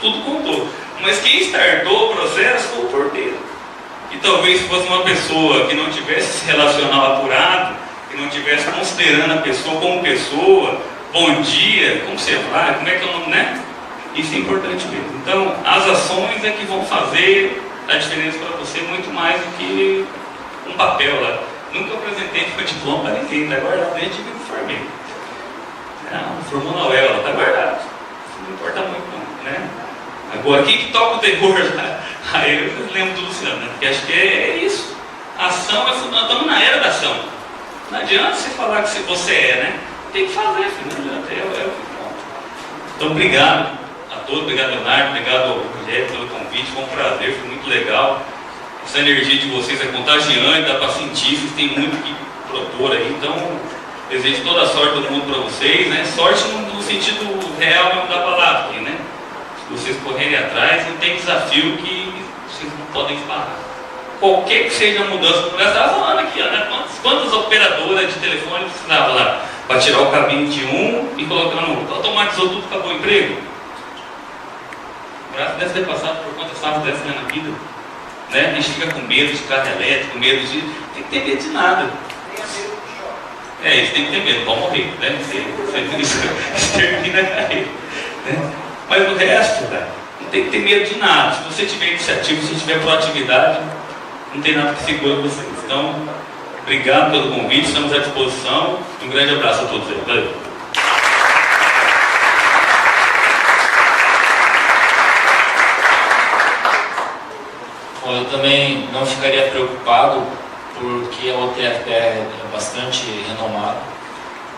[SPEAKER 3] tudo contou. Mas quem startou o processo foi o porteiro. E talvez se fosse uma pessoa que não tivesse se relacional apurado, que não estivesse considerando a pessoa como pessoa, bom dia, como você vai, como é que é o nome, né? Isso é importante mesmo. Então, as ações é que vão fazer a diferença para você muito mais do que um papel lá. Nunca apresentei meu diploma para ninguém, está guardado desde que me formei. Não, formou na UEL, está guardado. Isso não importa muito, não, né? Agora, quem que toca o terror? Aí eu lembro do Luciano, né? Porque acho que é isso. A ação é fundamental. Estamos na era da ação. Não adianta você falar que você é, né? Tem que fazer, filho. Não adianta. Então, obrigado a todos. Obrigado, Leonardo. Obrigado, Rogério, pelo convite. Foi um prazer, foi muito legal. Essa energia de vocês é contagiante, dá para sentir. Vocês têm muito que propor aí. Então, desejo toda a sorte do mundo para vocês, né? Sorte no sentido real mesmo da palavra aqui, né? Vocês correrem atrás, não tem desafio que vocês não podem parar. Qualquer que seja a mudança, eu estava falando aqui, né? Quantas operadoras de telefone precisavam lá para tirar o cabinho de um e colocar no outro? Automatizou tudo, acabou o emprego. O braço deve ter passado por quantas fases dessas na vida. Né? A gente fica com medo de carro elétrico, medo de. Tem que ter medo de nada. Eles têm que ter medo, vão morrer, né? Isso termina a carreira. Né? Mas o resto, cara, não tem que ter medo de nada. Se você tiver iniciativa, se tiver proatividade, não tem nada que segura vocês. Então, obrigado pelo convite, estamos à disposição. Um grande abraço a todos aí. Valeu.
[SPEAKER 4] Bom, eu também não ficaria preocupado, porque a OTFPR é bastante renomada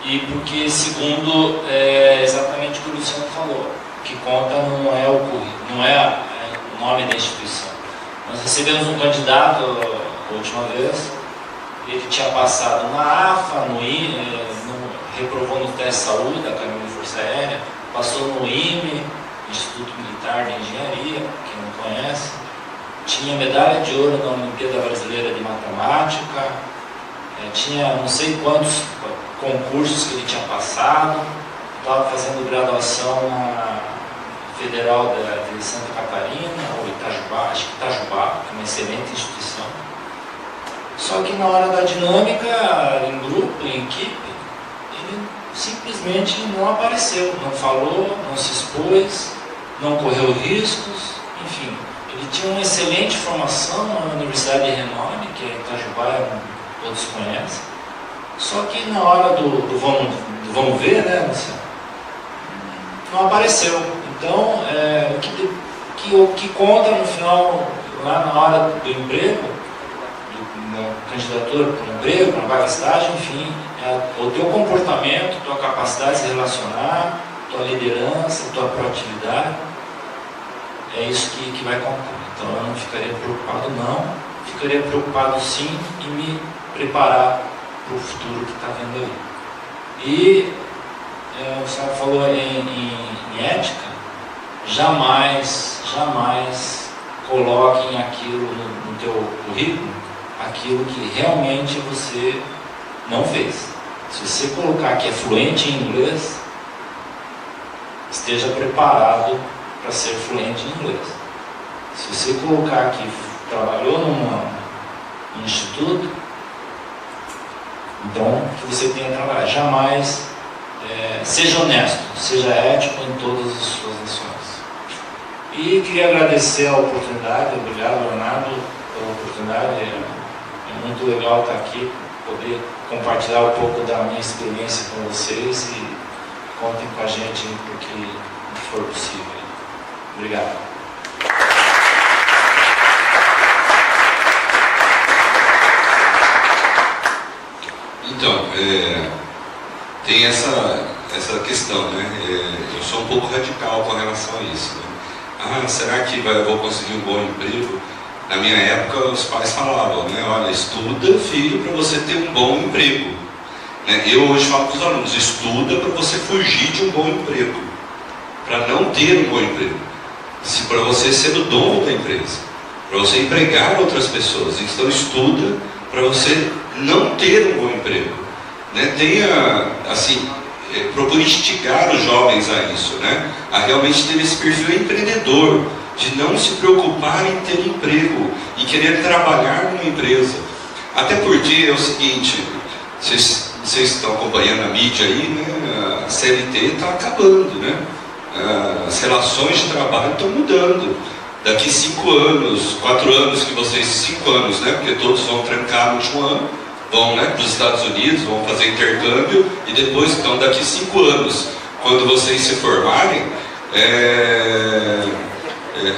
[SPEAKER 4] e porque, segundo, é exatamente o que o Luciano falou, o que conta não é o currículo, não é o nome da instituição. Nós recebemos um candidato a última vez, ele tinha passado na AFA, reprovou no teste de saúde da Academia de Força Aérea, passou no IME, Instituto Militar de Engenharia, quem não conhece, tinha medalha de ouro na Olimpíada Brasileira de Matemática, tinha não sei quantos concursos que ele tinha passado, estava fazendo graduação na Federal de Santa Catarina, ou Itajubá, acho que Itajubá, que é uma excelente instituição. Só que na hora da dinâmica, em grupo, em equipe, ele simplesmente não apareceu, não falou, não se expôs, não correu riscos, enfim. Ele tinha uma excelente formação na Universidade de renome, que é Itajubá, todos conhecem. Só que na hora do vamos ver, né, Luciano? Não apareceu. Então, o que conta no final, lá na hora do emprego, da candidatura para o emprego, para a vaga de estágio, enfim, é o teu comportamento, tua capacidade de se relacionar, tua liderança, tua proatividade. É isso que vai contar. Então eu não ficaria preocupado, não. Ficaria preocupado sim em me preparar para o futuro que está vindo aí. E o senhor falou em ética, jamais coloquem aquilo no teu currículo, aquilo que realmente você não fez. Se você colocar que é fluente em inglês, esteja preparado para ser fluente em inglês. Se você colocar que trabalhou num instituto, então que você tenha trabalhado. Jamais seja honesto, seja ético em todas as suas ações. E queria agradecer a oportunidade, obrigado, Leonardo, pela oportunidade. É muito legal estar aqui, poder compartilhar um pouco da minha experiência com vocês e contem com a gente no que for possível. Obrigado.
[SPEAKER 5] Então, tem essa questão, né? Eu sou um pouco radical com relação a isso, né? Será que eu vou conseguir um bom emprego? Na minha época, os pais falavam, né? Olha, estuda, filho, para você ter um bom emprego. Né? Eu hoje falo para os alunos, estuda para você fugir de um bom emprego, para não ter um bom emprego. Para você ser o dono da empresa, para você empregar outras pessoas. Então, estuda para você não ter um bom emprego. Né? Procure instigar os jovens a isso, né? A realmente ter esse perfil empreendedor, de não se preocupar em ter emprego, em querer trabalhar numa empresa. Até porque é o seguinte, vocês estão acompanhando a mídia aí, né? A CLT está acabando, né? As relações de trabalho estão mudando. Daqui 5 anos, 4 anos que vocês, 5 anos, né? Porque todos vão trancar no último ano, vão, né, para os Estados Unidos, vão fazer intercâmbio, e depois, então, daqui 5 anos, quando vocês se formarem,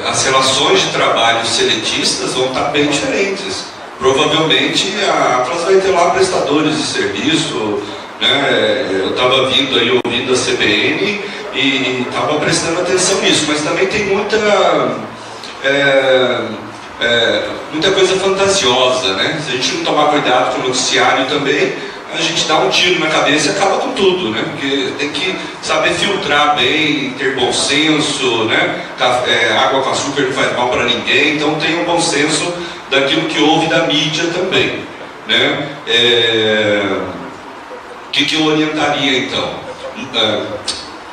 [SPEAKER 5] as relações de trabalho seletistas vão estar bem diferentes. Provavelmente a Atlas vai ter lá prestadores de serviço, né? Eu estava vindo aí ouvindo a CBN e estava prestando atenção nisso, mas também tem muita coisa fantasiosa, né? Se a gente não tomar cuidado com o noticiário também, a gente dá um tiro na cabeça e acaba com tudo, né? Porque tem que saber filtrar bem, ter bom senso, né? Água com açúcar não faz mal para ninguém, então tenha um bom senso daquilo que ouve da mídia também, né? O que eu orientaria então?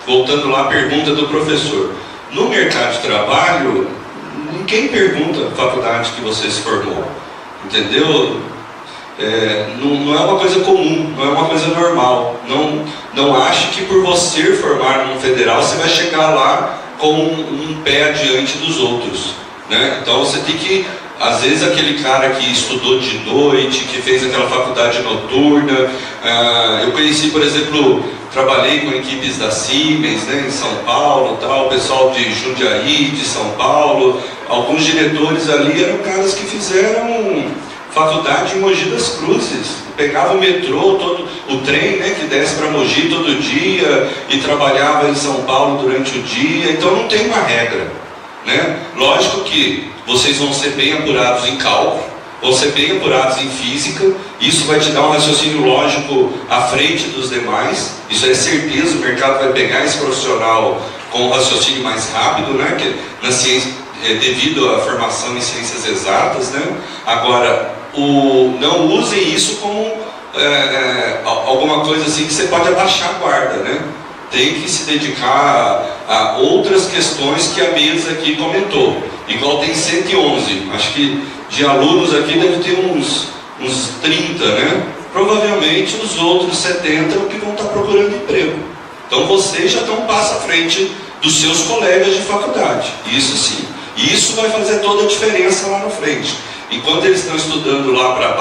[SPEAKER 5] Voltando lá à pergunta do professor. No mercado de trabalho, ninguém pergunta a faculdade que você se formou, entendeu? Não é uma coisa comum, não é uma coisa normal. Não ache que por você formar num federal você vai chegar lá com um pé adiante dos outros, né? Então você tem que, às vezes, aquele cara que estudou de noite, que fez aquela faculdade noturna. Eu conheci, por exemplo, trabalhei com equipes da Siemens, né, em São Paulo, tal, o pessoal de Jundiaí, de São Paulo. Alguns diretores ali eram caras que fizeram faculdade em Mogi das Cruzes, pegava o metrô, o trem, né, que desce para Mogi todo dia e trabalhava em São Paulo durante o dia. Então não tem uma regra, né? Lógico que vocês vão ser bem apurados em cálculo, vão ser bem apurados em física, isso vai te dar um raciocínio lógico à frente dos demais, isso é certeza, o mercado vai pegar esse profissional com um raciocínio mais rápido, né, que na ciência, devido à formação em ciências exatas, né? Agora, não usem isso como alguma coisa assim que você pode abaixar a guarda, né? Tem que se dedicar a outras questões que a mesa aqui comentou. Igual tem 111, acho que de alunos aqui deve ter uns 30, né? Provavelmente os outros 70 é o que vão estar procurando emprego. Então vocês já estão um passo à frente dos seus colegas de faculdade, isso sim. E isso vai fazer toda a diferença lá na frente. Enquanto eles estão estudando lá para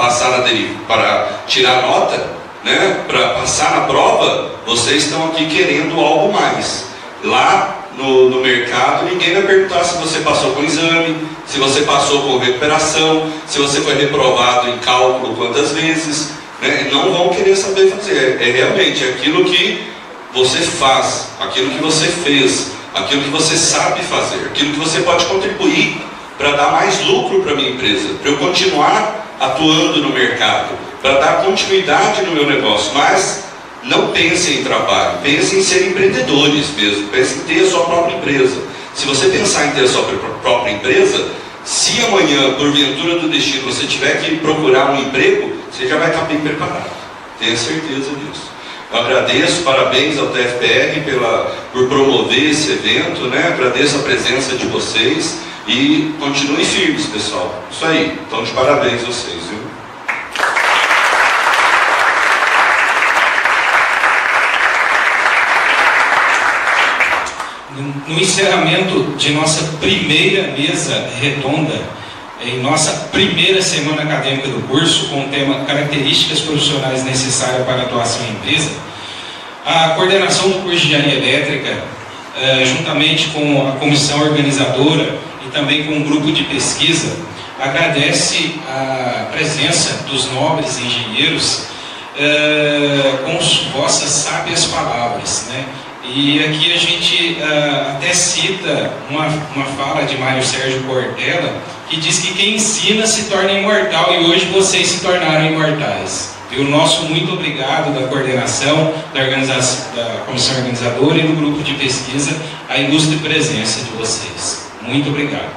[SPEAKER 5] tirar nota, né, para passar na prova, vocês estão aqui querendo algo mais. Lá no mercado, ninguém vai perguntar se você passou com exame, se você passou com recuperação, se você foi reprovado em cálculo quantas vezes, né? Não vão querer saber fazer. É realmente aquilo que você faz, aquilo que você fez, aquilo que você sabe fazer, aquilo que você pode contribuir para dar mais lucro para a minha empresa, para eu continuar atuando no mercado, para dar continuidade no meu negócio. Mas não pensem em trabalho, pensem em ser empreendedores mesmo, pensem em ter a sua própria empresa. Se você pensar em ter a sua própria empresa, se amanhã, porventura do destino, você tiver que procurar um emprego, você já vai estar bem preparado, tenha certeza disso. Eu agradeço, parabéns ao TFPR por promover esse evento, né? Agradeço a presença de vocês e continuem firmes, pessoal. Isso aí, então de parabéns a vocês, viu?
[SPEAKER 1] No encerramento de nossa primeira mesa redonda, em nossa primeira semana acadêmica do curso, com o tema Características Profissionais Necessárias para a Atuação em Empresa, a coordenação do curso de Engenharia Elétrica, juntamente com a comissão organizadora e também com um grupo de pesquisa, agradece a presença dos nobres engenheiros com vossas sábias palavras, né? E aqui a gente até cita uma fala de Mário Sérgio Cortella, que diz que quem ensina se torna imortal, e hoje vocês se tornaram imortais. E o nosso muito obrigado da coordenação, da comissão organizadora e do grupo de pesquisa, a ilustre presença de vocês. Muito obrigado.